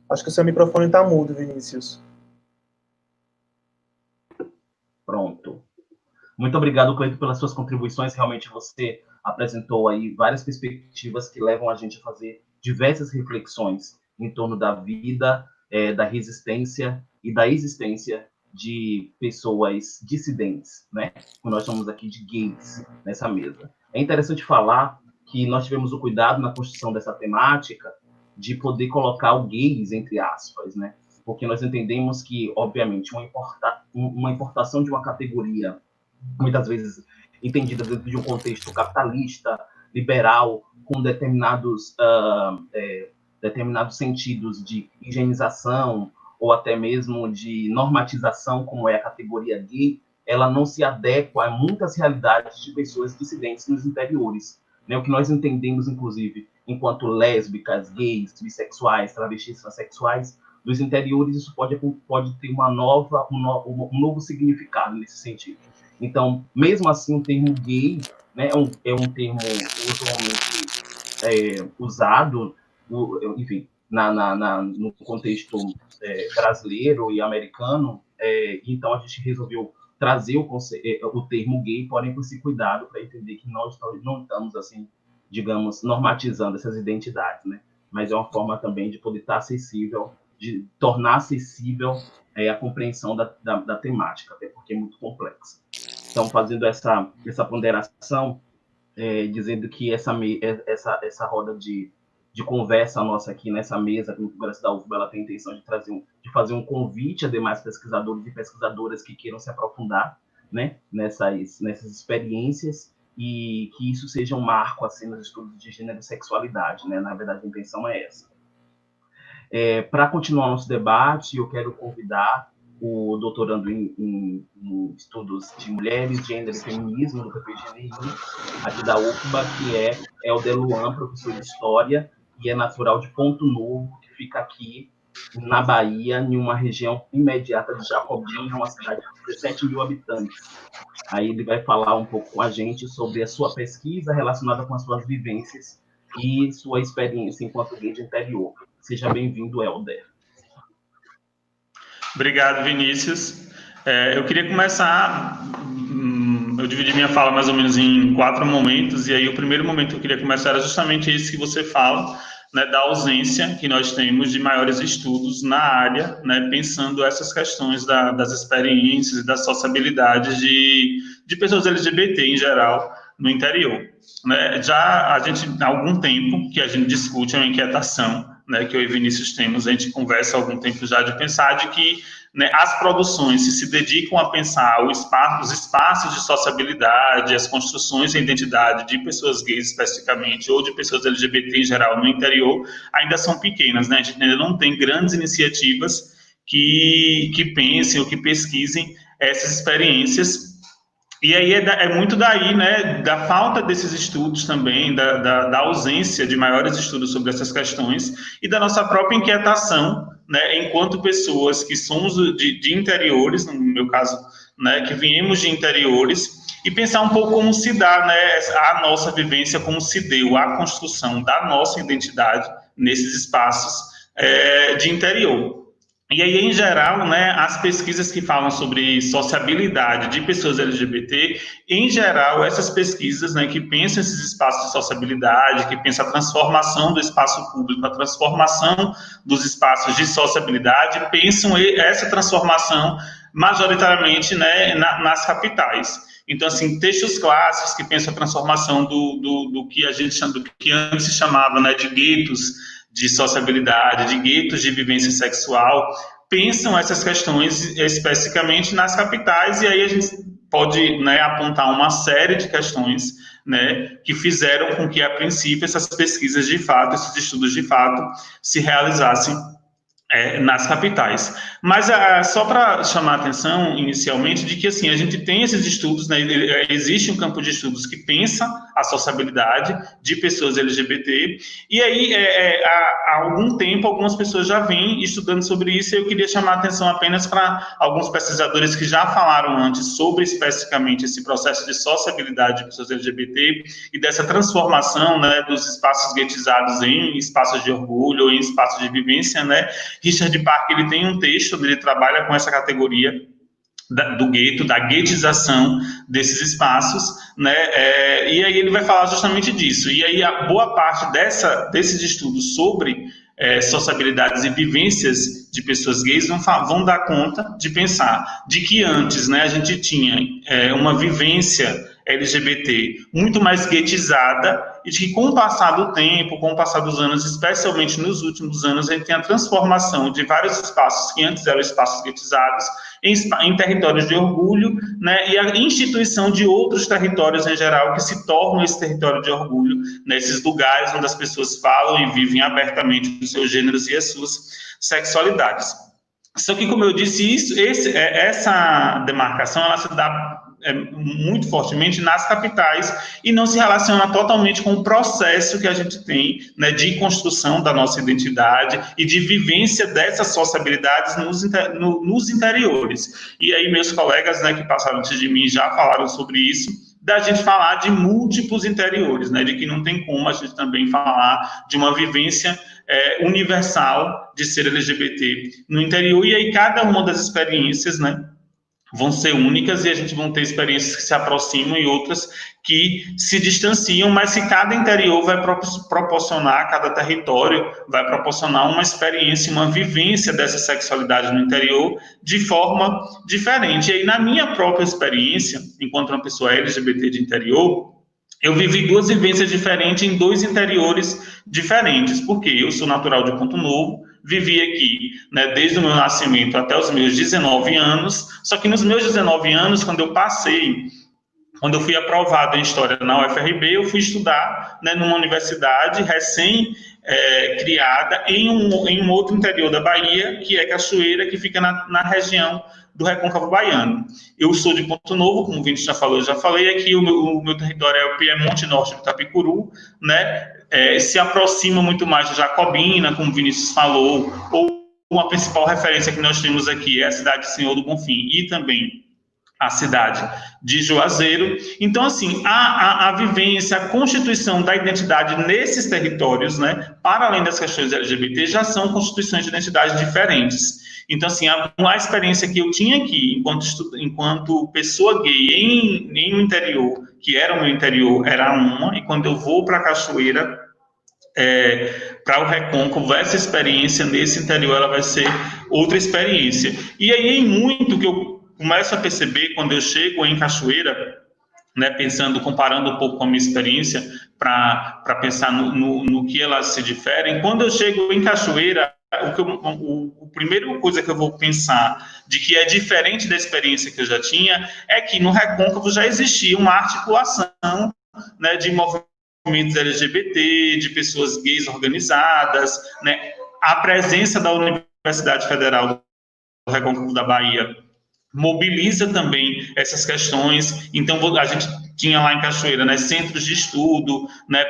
Acho que o seu microfone está mudo, Vinícius. Pronto. Muito obrigado, Cleito, pelas suas contribuições. Realmente você apresentou aí várias perspectivas que levam a gente a fazer diversas reflexões em torno da vida, da resistência e da existência de pessoas dissidentes, né? Nós estamos aqui de gays nessa mesa. É interessante falar que nós tivemos o cuidado na construção dessa temática de poder colocar o gays entre aspas, né? Porque nós entendemos que, obviamente, uma importação de uma categoria muitas vezes entendidas dentro de um contexto capitalista, liberal, com determinados sentidos de higienização ou até mesmo de normatização, como é a categoria gay, ela não se adequa a muitas realidades de pessoas dissidentes nos interiores. Né? O que nós entendemos, inclusive, enquanto lésbicas, gays, bissexuais, travestis, transexuais, nos interiores isso pode ter um novo significado nesse sentido. Então, mesmo assim, o termo gay, né, é um termo usualmente usado, enfim, no contexto brasileiro e americano. Então, a gente resolveu trazer o termo gay, porém com esse cuidado para entender que nós não estamos, assim, digamos, normatizando essas identidades, né? Mas é uma forma também de poder estar acessível, de tornar acessível a compreensão da temática, até porque é muito complexa. Então, fazendo essa ponderação, dizendo que essa roda de conversa nossa aqui nessa mesa no Congresso da UFBA, ela tem a intenção de fazer um convite a demais pesquisadores e pesquisadoras que queiram se aprofundar, né, nessas experiências, e que isso seja um marco assim, nos estudos de gênero e sexualidade, né? Na verdade, a intenção é essa. Para continuar nosso debate, eu quero convidar o doutorando em estudos de mulheres, gênero e feminismo do PPGNI, aqui da UFBA, que é Helder Luan, professor de História, e é natural de Ponto Novo, que fica aqui na Bahia, em uma região imediata de Jacobina, uma cidade de 17 mil habitantes. Aí ele vai falar um pouco com a gente sobre a sua pesquisa relacionada com as suas vivências e sua experiência enquanto gay de interior. Seja bem-vindo, Helder. Obrigado, Vinícius. Eu queria começar, eu dividi minha fala mais ou menos em 4 momentos, e aí o primeiro momento que eu queria começar era justamente esse que você fala, né, da ausência que nós temos de maiores estudos na área, né, pensando essas questões das experiências e das sociabilidades de pessoas LGBT em geral no interior. Né? Já a gente, há algum tempo que a gente discute uma inquietação, né, que eu e Vinícius temos, a gente conversa há algum tempo já de pensar de que, né, as produções se dedicam a pensar os espaços de sociabilidade, as construções de identidade de pessoas gays especificamente, ou de pessoas LGBT em geral no interior, ainda são pequenas, né? A gente ainda não tem grandes iniciativas que pensem ou que pesquisem essas experiências. E aí é muito daí, né, da falta desses estudos também, da ausência de maiores estudos sobre essas questões e da nossa própria inquietação, né, enquanto pessoas que somos de interiores, no meu caso, né, que viemos de interiores, e pensar um pouco como se dá, né, a nossa vivência, como se deu a construção da nossa identidade nesses espaços de interior. E aí, em geral, né, as pesquisas que falam sobre sociabilidade de pessoas LGBT, em geral, essas pesquisas, né, que pensam esses espaços de sociabilidade, que pensam a transformação do espaço público, a transformação dos espaços de sociabilidade, pensam essa transformação majoritariamente, né, nas capitais. Então, assim, textos clássicos que pensam a transformação do que a gente chama, do que antes se chamava, né, de guetos de sociabilidade, de guetos de vivência sexual, pensam essas questões especificamente nas capitais, e aí a gente pode, né, apontar uma série de questões, né, que fizeram com que, a princípio, essas pesquisas de fato, esses estudos de fato, se realizassem nas capitais. Mas só para chamar a atenção inicialmente de que, assim, a gente tem esses estudos, né, existe um campo de estudos que pensa a sociabilidade de pessoas LGBT, e aí há algum tempo algumas pessoas já vêm estudando sobre isso, e eu queria chamar a atenção apenas para alguns pesquisadores que já falaram antes sobre especificamente esse processo de sociabilidade de pessoas LGBT e dessa transformação, né, dos espaços guetizados em espaços de orgulho, em espaços de vivência, né. Richard Park, ele tem um texto onde ele trabalha com essa categoria do gueto, da guetização desses espaços, né, e aí ele vai falar justamente disso. E aí a boa parte desses estudos sobre sociabilidades e vivências de pessoas gays vão dar conta de pensar de que antes, né, a gente tinha uma vivência LGBT muito mais guetizada, e de que com o passar do tempo, com o passar dos anos, especialmente nos últimos anos, a gente tem a transformação de vários espaços que antes eram espaços guetizados em territórios de orgulho, né, e a instituição de outros territórios em geral que se tornam esse território de orgulho, nesses lugares onde as pessoas falam e vivem abertamente os seus gêneros e as suas sexualidades. Só que, como eu disse, essa demarcação ela se dá muito fortemente nas capitais e não se relaciona totalmente com o processo que a gente tem, né, de construção da nossa identidade e de vivência dessas sociabilidades nos interiores. E aí meus colegas, né, que passaram antes de mim já falaram sobre isso, da gente falar de múltiplos interiores, né, de que não tem como a gente também falar de uma vivência universal de ser LGBT no interior, e aí cada uma das experiências, né, vão ser únicas e a gente vai ter experiências que se aproximam e outras que se distanciam, mas que cada interior vai proporcionar, cada território vai proporcionar uma experiência, uma vivência dessa sexualidade no interior de forma diferente. E aí, na minha própria experiência, enquanto uma pessoa LGBT de interior, eu vivi 2 vivências diferentes em 2 interiores diferentes, porque eu sou natural de Ponto Novo, vivi aqui, né, desde o meu nascimento até os meus 19 anos, só que nos meus 19 anos, quando eu fui aprovado em História na UFRB, eu fui estudar, né, numa universidade recém-criada em um outro interior da Bahia, que é Cachoeira, que fica na região do Recôncavo Baiano. Eu sou de Ponto Novo, como o Vinícius já falou, eu já falei aqui, o meu território é o Piemonte Norte do Itapicuru, né, se aproxima muito mais de Jacobina, como o Vinícius falou, ou uma principal referência que nós temos aqui é a cidade de Senhor do Bonfim e também a cidade de Juazeiro. Então, assim, a vivência, a constituição da identidade nesses territórios, né, para além das questões LGBT, já são constituições de identidade diferentes. Então, assim, a experiência que eu tinha aqui, enquanto pessoa gay em um interior, que era o meu interior, era uma, e quando eu vou para a Cachoeira, para o Recôncavo, essa experiência nesse interior, ela vai ser outra experiência. E aí, em muito que eu começo a perceber quando eu chego em Cachoeira, né, comparando um pouco com a minha experiência, para pensar no que elas se diferem. Quando eu chego em Cachoeira, a primeira coisa que eu vou pensar de que é diferente da experiência que eu já tinha é que no Recôncavo já existia uma articulação, né, de movimentos LGBT, de pessoas gays organizadas, né, a presença da Universidade Federal do Recôncavo da Bahia mobiliza também essas questões. Então, a gente tinha lá em Cachoeira, né, centros de estudo, né,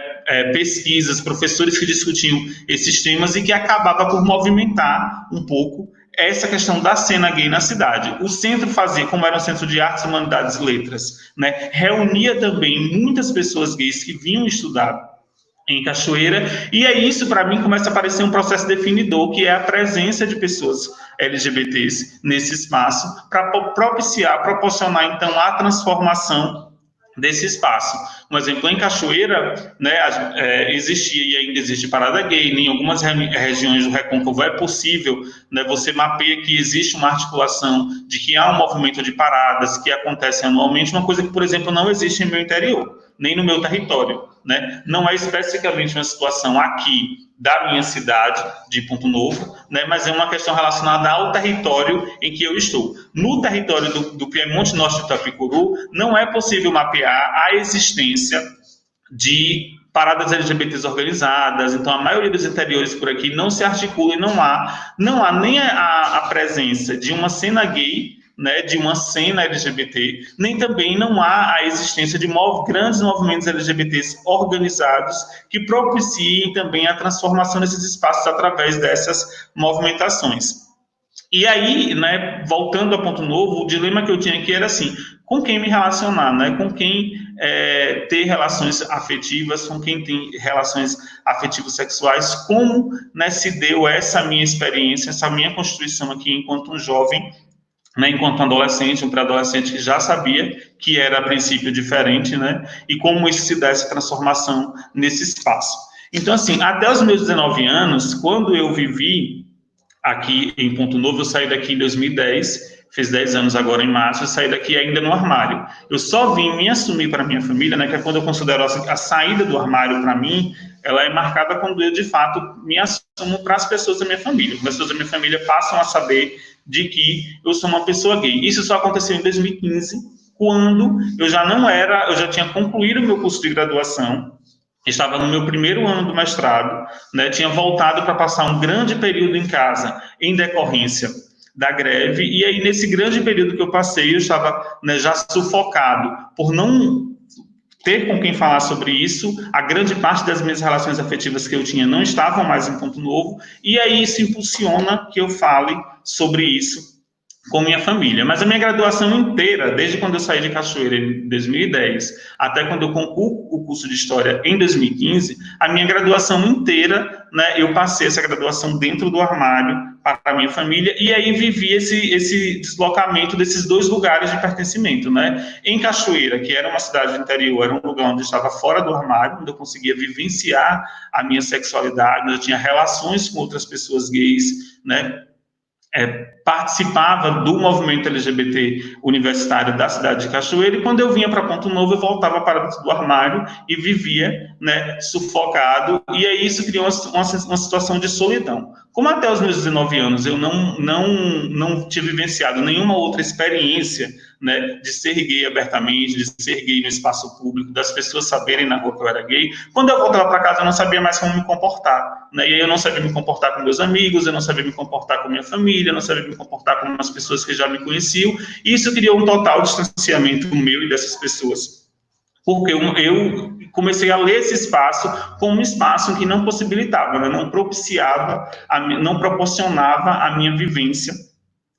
pesquisas, professores que discutiam esses temas e que acabava por movimentar um pouco essa questão da cena gay na cidade. O centro fazia, como era um centro de artes, humanidades e letras, né, reunia também muitas pessoas gays que vinham estudar em Cachoeira, e é isso, para mim, começa a aparecer um processo definidor, que é a presença de pessoas LGBTs nesse espaço, para proporcionar, então, a transformação desse espaço. Um exemplo, em Cachoeira, né, existia e ainda existe parada gay, em algumas regiões do Recôncavo é possível, né, você mapeia que existe uma articulação de que há um movimento de paradas que acontece anualmente, uma coisa que, por exemplo, não existe em meu interior, nem no meu território, né? Não é especificamente uma situação aqui da minha cidade, de Ponto Novo, né? Mas é uma questão relacionada ao território em que eu estou. No território do Piemonte Norte do Itapicuru, não é possível mapear a existência de paradas LGBTs organizadas, então a maioria dos interiores por aqui não se articula e não há nem a presença de uma cena gay, né, de uma cena LGBT, nem também não há a existência de grandes movimentos LGBTs organizados que propiciem também a transformação desses espaços através dessas movimentações. E aí, né, voltando a Ponto Novo, o dilema que eu tinha aqui era assim, com quem me relacionar, né, com quem ter relações afetivas, com quem tem relações afetivas sexuais, como, né, se deu essa minha experiência, essa minha constituição aqui enquanto um jovem, né, enquanto um adolescente, um pré-adolescente que já sabia que era a princípio diferente, né, e como isso se dá essa transformação nesse espaço. Então, assim, até os meus 19 anos, quando eu vivi aqui em Ponto Novo, eu saí daqui em 2010, fiz 10 anos agora em março, eu saí daqui ainda no armário. Eu só vim me assumir para a minha família, né, que é quando eu considero a saída do armário para mim, ela é marcada quando eu, de fato, me assumo para as pessoas da minha família. As pessoas da minha família passam a saber de que eu sou uma pessoa gay. Isso só aconteceu em 2015, quando eu já tinha concluído o meu curso de graduação, estava no meu primeiro ano do mestrado, né, tinha voltado para passar um grande período em casa, em decorrência da greve, e aí nesse grande período que eu passei, eu estava, né, já sufocado por não ter com quem falar sobre isso. A grande parte das minhas relações afetivas que eu tinha não estavam mais em Ponto Novo, e aí isso impulsiona que eu fale sobre isso, com minha família, mas a minha graduação inteira, desde quando eu saí de Cachoeira em 2010, até quando eu concluí o curso de História em 2015, a minha graduação inteira, né, eu passei essa graduação dentro do armário para a minha família, e aí vivi esse deslocamento desses dois lugares de pertencimento, né? Em Cachoeira, que era uma cidade do interior, era um lugar onde eu estava fora do armário, onde eu conseguia vivenciar a minha sexualidade, onde eu tinha relações com outras pessoas gays, né? Participava do movimento LGBT universitário da cidade de Cachoeira, e quando eu vinha para Ponto Novo, eu voltava para dentro do armário e vivia, né, sufocado, e aí isso criou uma situação de solidão. Como até os meus 19 anos eu não tinha vivenciado nenhuma outra experiência, né, de ser gay abertamente, de ser gay no espaço público, das pessoas saberem na rua que eu era gay, quando eu voltava para casa eu não sabia mais como me comportar, né, e aí eu não sabia me comportar com meus amigos, eu não sabia me comportar com minha família, eu não sabia me comportar com as pessoas que já me conheciam, e isso criou um total distanciamento meu e dessas pessoas. Porque eu comecei a ler esse espaço como um espaço que não possibilitava, né, não propiciava, não proporcionava a minha vivência,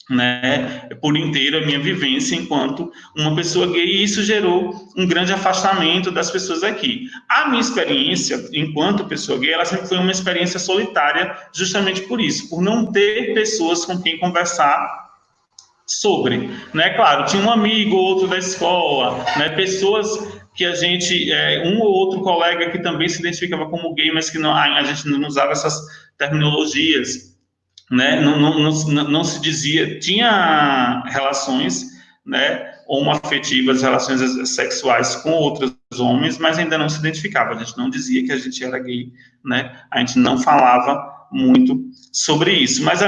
né, por inteiro a minha vivência enquanto uma pessoa gay, e isso gerou um grande afastamento das pessoas aqui. A minha experiência enquanto pessoa gay, ela sempre foi uma experiência solitária, justamente por isso, por não ter pessoas com quem conversar sobre, né, claro, tinha um amigo ou outro da escola, né, pessoas que a gente, um ou outro colega que também se identificava como gay, mas que a gente não usava essas terminologias, né, não se dizia, tinha relações, né, homoafetivas, relações sexuais com outros homens, mas ainda não se identificava, a gente não dizia que a gente era gay, né, a gente não falava muito sobre isso, mas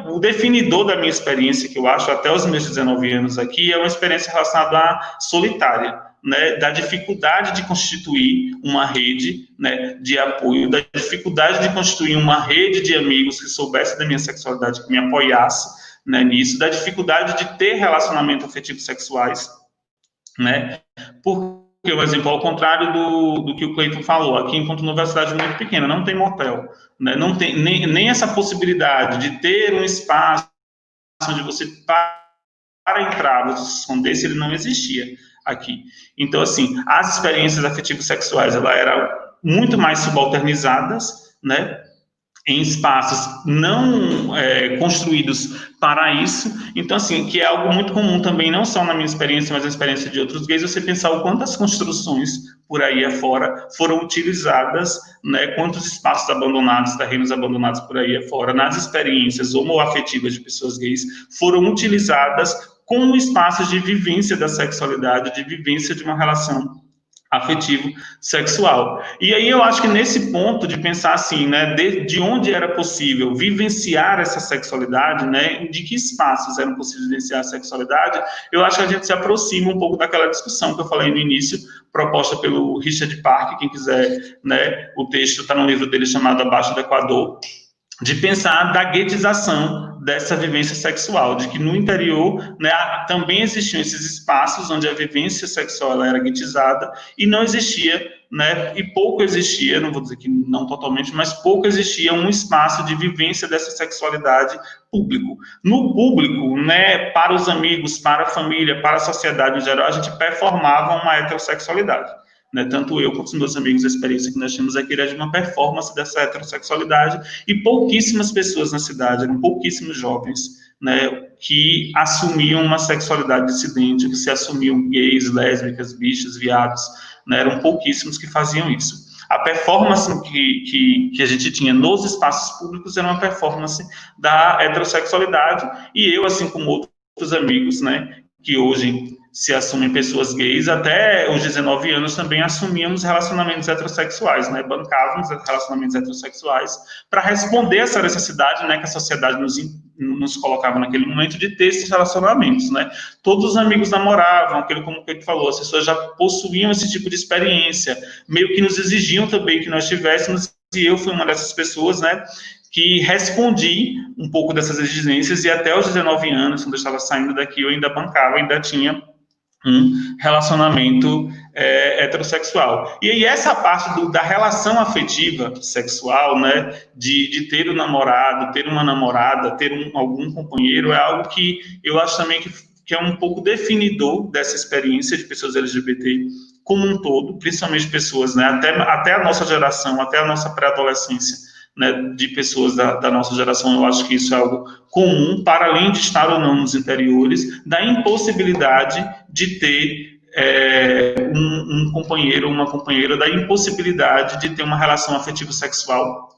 o definidor da minha experiência, que eu acho até os meus 19 anos aqui, é uma experiência relacionada à solitária, né, da dificuldade de constituir uma rede, né, de apoio, da dificuldade de constituir uma rede de amigos que soubesse da minha sexualidade, que me apoiasse, né, nisso, da dificuldade de ter relacionamento afetivo sexuais, né, porque, por exemplo, ao contrário do que o Cleiton falou, aqui em Ponto Novo é uma cidade muito pequena, não tem motel, né, não tem nem essa possibilidade de ter um espaço onde você para entrar, você se esconder, se ele não existia aqui. Então, assim, as experiências afetivas sexuais, elas eram muito mais subalternizadas, né, em espaços não construídos para isso. Então, assim, que é algo muito comum também, não só na minha experiência, mas na experiência de outros gays, você pensar o quanto as construções por aí afora foram utilizadas, né, quantos espaços abandonados, terrenos abandonados por aí afora, nas experiências homoafetivas de pessoas gays, foram utilizadas como espaços de vivência da sexualidade, de vivência de uma relação afetivo sexual. E aí eu acho que nesse ponto de pensar assim, né, de onde era possível vivenciar essa sexualidade, né, de que espaços eram possíveis vivenciar a sexualidade, eu acho que a gente se aproxima um pouco daquela discussão que eu falei no início, proposta pelo Richard Park, quem quiser, né, o texto está no livro dele chamado Abaixo do Equador, de pensar da guetização dessa vivência sexual, de que no interior, né, também existiam esses espaços onde a vivência sexual ela era guetizada e não existia, né, e pouco existia, não vou dizer que não totalmente, mas pouco existia um espaço de vivência dessa sexualidade público. No público, né, para os amigos, para a família, para a sociedade em geral, a gente performava uma heterossexualidade. Né, tanto eu quanto os meus amigos, a experiência que nós tínhamos aqui era de uma performance dessa heterossexualidade, e pouquíssimas pessoas na cidade, eram pouquíssimos jovens, né, que assumiam uma sexualidade dissidente, que se assumiam gays, lésbicas, bichos, viados, né, eram pouquíssimos que faziam isso. A performance que a gente tinha nos espaços públicos era uma performance da heterossexualidade, e eu, assim como outros amigos, né, que hoje se assumem pessoas gays, até os 19 anos também assumíamos relacionamentos heterossexuais, né, bancávamos relacionamentos heterossexuais para responder essa necessidade, né, que a sociedade nos colocava naquele momento de ter esses relacionamentos, né. Todos os amigos namoravam, como o Pedro falou, as pessoas já possuíam esse tipo de experiência, meio que nos exigiam também que nós tivéssemos, e eu fui uma dessas pessoas, né, que respondi um pouco dessas exigências, e até os 19 anos, quando eu estava saindo daqui, eu ainda bancava, ainda tinha um relacionamento heterossexual. E aí essa parte da relação afetiva sexual, né, de ter um namorado, ter uma namorada, ter algum companheiro, é algo que eu acho também que é um pouco definidor dessa experiência de pessoas LGBT como um todo, principalmente pessoas, né, até a nossa geração, até a nossa pré-adolescência, né, de pessoas da nossa geração. Eu acho que isso é algo comum, para além de estar ou não nos interiores, da impossibilidade de ter um companheiro ou uma companheira, da impossibilidade de ter uma relação afetiva sexual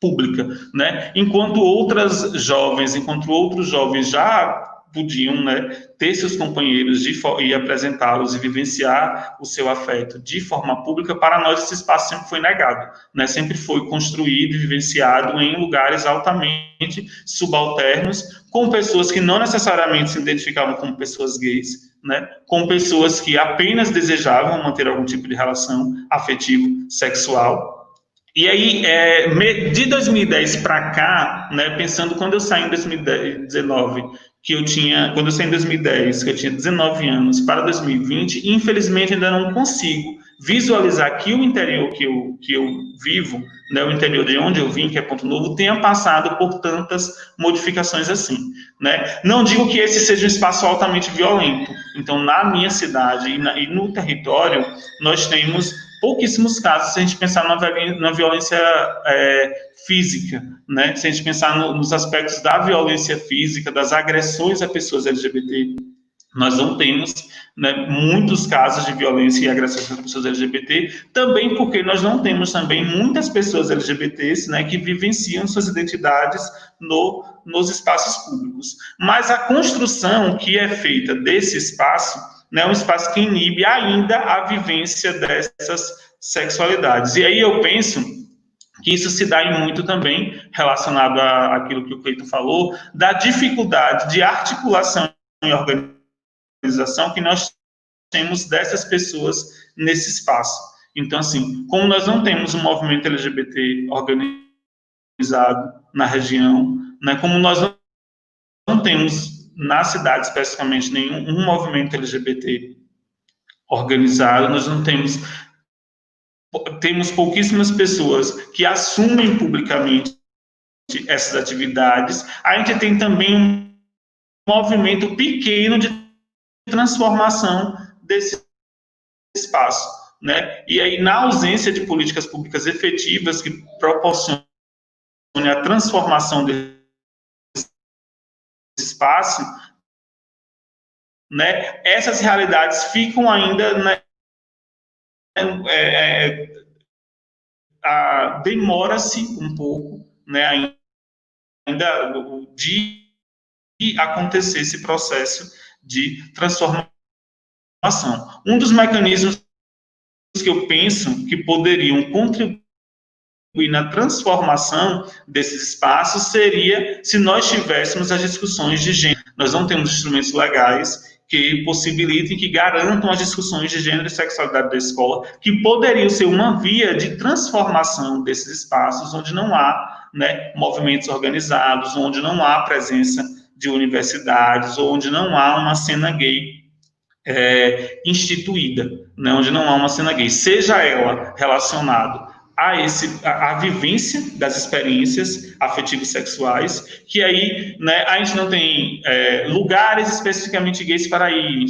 pública, né? Enquanto outros jovens já podiam, né, ter seus companheiros e apresentá-los e vivenciar o seu afeto de forma pública, para nós esse espaço sempre foi negado, né? Sempre foi construído e vivenciado em lugares altamente subalternos, com pessoas que não necessariamente se identificavam como pessoas gays, né? Com pessoas que apenas desejavam manter algum tipo de relação afetivo sexual. E aí, de 2010 para cá, né, pensando quando eu saí em 2019, quando eu saí em 2010, que eu tinha 19 anos, para 2020, infelizmente ainda não consigo visualizar que o interior que eu vivo, né, o interior de onde eu vim, que é Ponto Novo, tenha passado por tantas modificações assim, né? Não digo que esse seja um espaço altamente violento. Então, na minha cidade e no território, nós temos pouquíssimos casos, se a gente pensar na violência física, né? Se a gente pensar nos aspectos da violência física, das agressões a pessoas LGBT, nós não temos, né, muitos casos de violência e agressões a pessoas LGBT, também porque nós não temos também muitas pessoas LGBTs, né, que vivenciam suas identidades nos espaços públicos. Mas a construção que é feita desse espaço, né, é um espaço que inibe ainda a vivência dessas sexualidades. E aí eu penso que isso se dá em muito também relacionado àquilo que o Cleiton falou, da dificuldade de articulação e organização que nós temos dessas pessoas nesse espaço. Então, assim, como nós não temos um movimento LGBT organizado na região, né, como nós não temos na cidade especificamente nenhum movimento LGBT organizado, nós não temos pouquíssimas pessoas que assumem publicamente essas atividades. A gente tem também um movimento pequeno de transformação desse espaço, né? E aí, na ausência de políticas públicas efetivas que proporcionem a transformação desse espaço, né, essas realidades ficam ainda, né, demora-se um pouco, né, ainda de acontecer esse processo de transformação. Um dos mecanismos que eu penso que poderiam contribuir na transformação desses espaços seria se nós tivéssemos as discussões de gênero. Nós não temos instrumentos legais que possibilitem, que garantam as discussões de gênero e sexualidade da escola, que poderiam ser uma via de transformação desses espaços onde não há, né, movimentos organizados, onde não há presença de universidades, onde não há uma cena gay instituída, né, onde não há uma cena gay, seja ela relacionada a vivência das experiências afetivas sexuais, que aí, né, a gente não tem lugares especificamente gays para ir,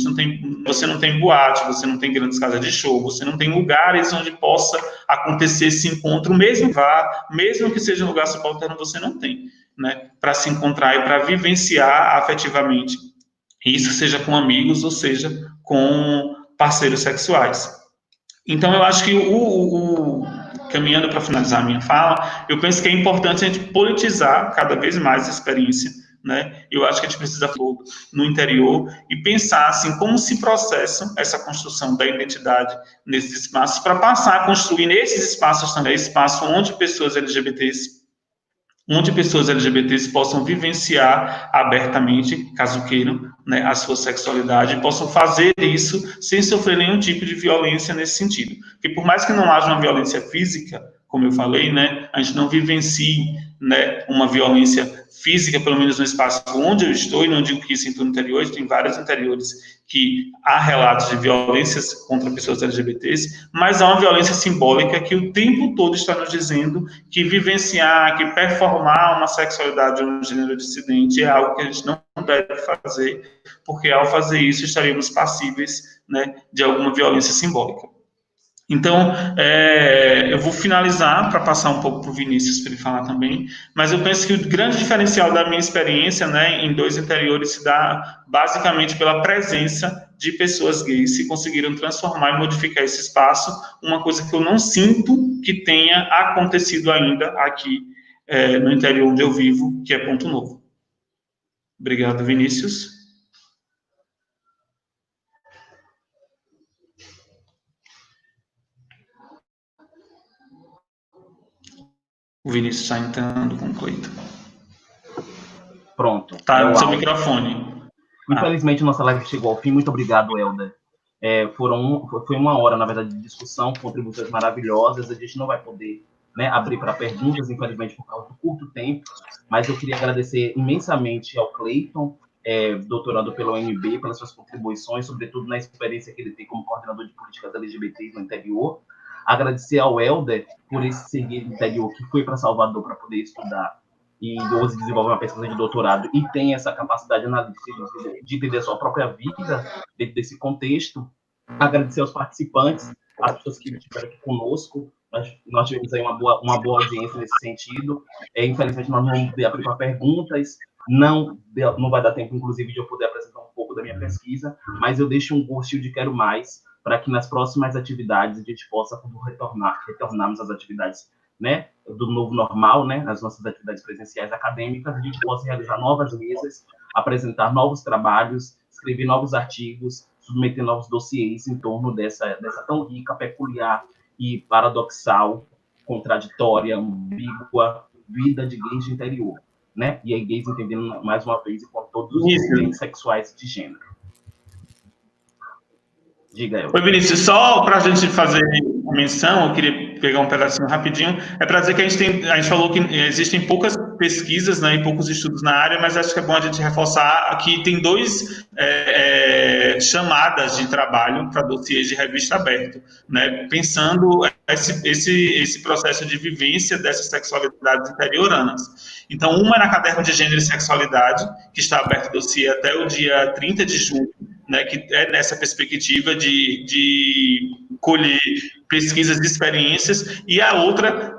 você não tem boate, você não tem grandes casas de show, você não tem lugares onde possa acontecer esse encontro, mesmo que seja um lugar subalterno, você não tem, né, para se encontrar e para vivenciar afetivamente, isso seja com amigos ou seja com parceiros sexuais. Então, eu acho que caminhando para finalizar a minha fala, eu penso que é importante a gente politizar cada vez mais a experiência, né? Eu acho que a gente precisa no interior e pensar assim como se processa essa construção da identidade nesses espaços para passar a construir nesses espaços também espaço onde pessoas LGBTs possam vivenciar abertamente, caso queiram, né, a sua sexualidade, possam fazer isso sem sofrer nenhum tipo de violência nesse sentido. Porque por mais que não haja uma violência física, como eu falei, né, a gente não vivencie, né, uma violência física, pelo menos no espaço onde eu estou, e não digo que isso em todo o interior, tem vários interiores que há relatos de violências contra pessoas LGBTs, mas há uma violência simbólica que o tempo todo está nos dizendo que vivenciar, que performar uma sexualidade ou um gênero dissidente é algo que a gente não deve fazer, porque ao fazer isso estaríamos passíveis, né, de alguma violência simbólica. Então, eu vou finalizar para passar um pouco para o Vinícius, para ele falar também, mas eu penso que o grande diferencial da minha experiência, né, em 2 interiores se dá basicamente pela presença de pessoas gays que conseguiram transformar e modificar esse espaço, uma coisa que eu não sinto que tenha acontecido ainda aqui no interior onde eu vivo, que é Ponto Novo. Obrigado, Vinícius. O Vinícius está entrando com o Cleiton. Pronto. Tá no seu microfone. Infelizmente, nossa live chegou ao fim. Muito obrigado, Helder. Foi 1 hora, na verdade, de discussão, contribuições maravilhosas. A gente não vai poder, né, abrir para perguntas, infelizmente, por causa do curto tempo, mas eu queria agradecer imensamente ao Cleiton, doutorando pela UNB, pelas suas contribuições, sobretudo na experiência que ele tem como coordenador de políticas LGBT no interior. Agradecer ao Helder por esse seguir interior que foi para Salvador para poder estudar e hoje desenvolver uma pesquisa de doutorado e tem essa capacidade analítica de entender a sua própria vida dentro desse contexto. Agradecer aos participantes, as pessoas que estiveram aqui conosco. Nós tivemos aí uma boa audiência nesse sentido. Infelizmente, nós não vamos poder abrir para perguntas, não vai dar tempo, inclusive, de eu poder apresentar um pouco da minha pesquisa, mas eu deixo um gostinho de quero mais, para que nas próximas atividades a gente possa retornarmos às atividades, né, do novo normal, né, as nossas atividades presenciais acadêmicas, a gente possa realizar novas mesas, apresentar novos trabalhos, escrever novos artigos, submeter novos dossiês em torno dessa tão rica, peculiar e paradoxal, contraditória, ambígua vida de gays de interior, né, e aí gays entendendo mais uma vez enquanto todos os gays sexuais de gênero. Diga eu. Oi, Vinícius, só para a gente fazer menção, eu queria pegar um pedacinho rapidinho, para dizer que a gente falou que existem poucas pesquisas, né, e poucos estudos na área, mas acho que é bom a gente reforçar que tem 2 chamadas de trabalho para dossiês de revista aberto, né, pensando esse processo de vivência dessas sexualidades interioranas. Então, uma é na Caderno de Gênero e Sexualidade, que está aberto o dossiê até o dia 30 de junho, né, que é nessa perspectiva de colher pesquisas de experiências, e a outra,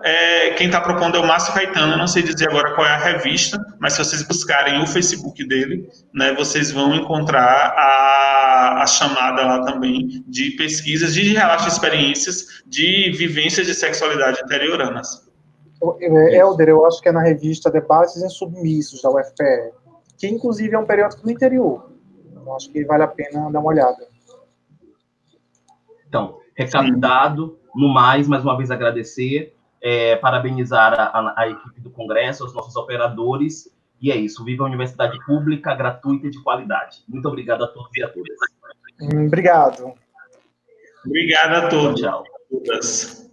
quem está propondo é o Márcio Caetano, eu não sei dizer agora qual é a revista, mas se vocês buscarem o Facebook dele, né, vocês vão encontrar a chamada lá também de pesquisas, de relatos de experiências, de vivências de sexualidade interioranas. Helder, eu acho que é na revista Debates Insubmissos, da UFPE, que inclusive é um periódico do interior. Eu acho que vale a pena dar uma olhada. Então, recado dado, no mais uma vez agradecer, parabenizar a equipe do Congresso, os nossos operadores, e é isso, viva a universidade pública, gratuita e de qualidade. Muito obrigado a todos e a todas. Obrigado. Obrigado a todos. Tchau. Todas.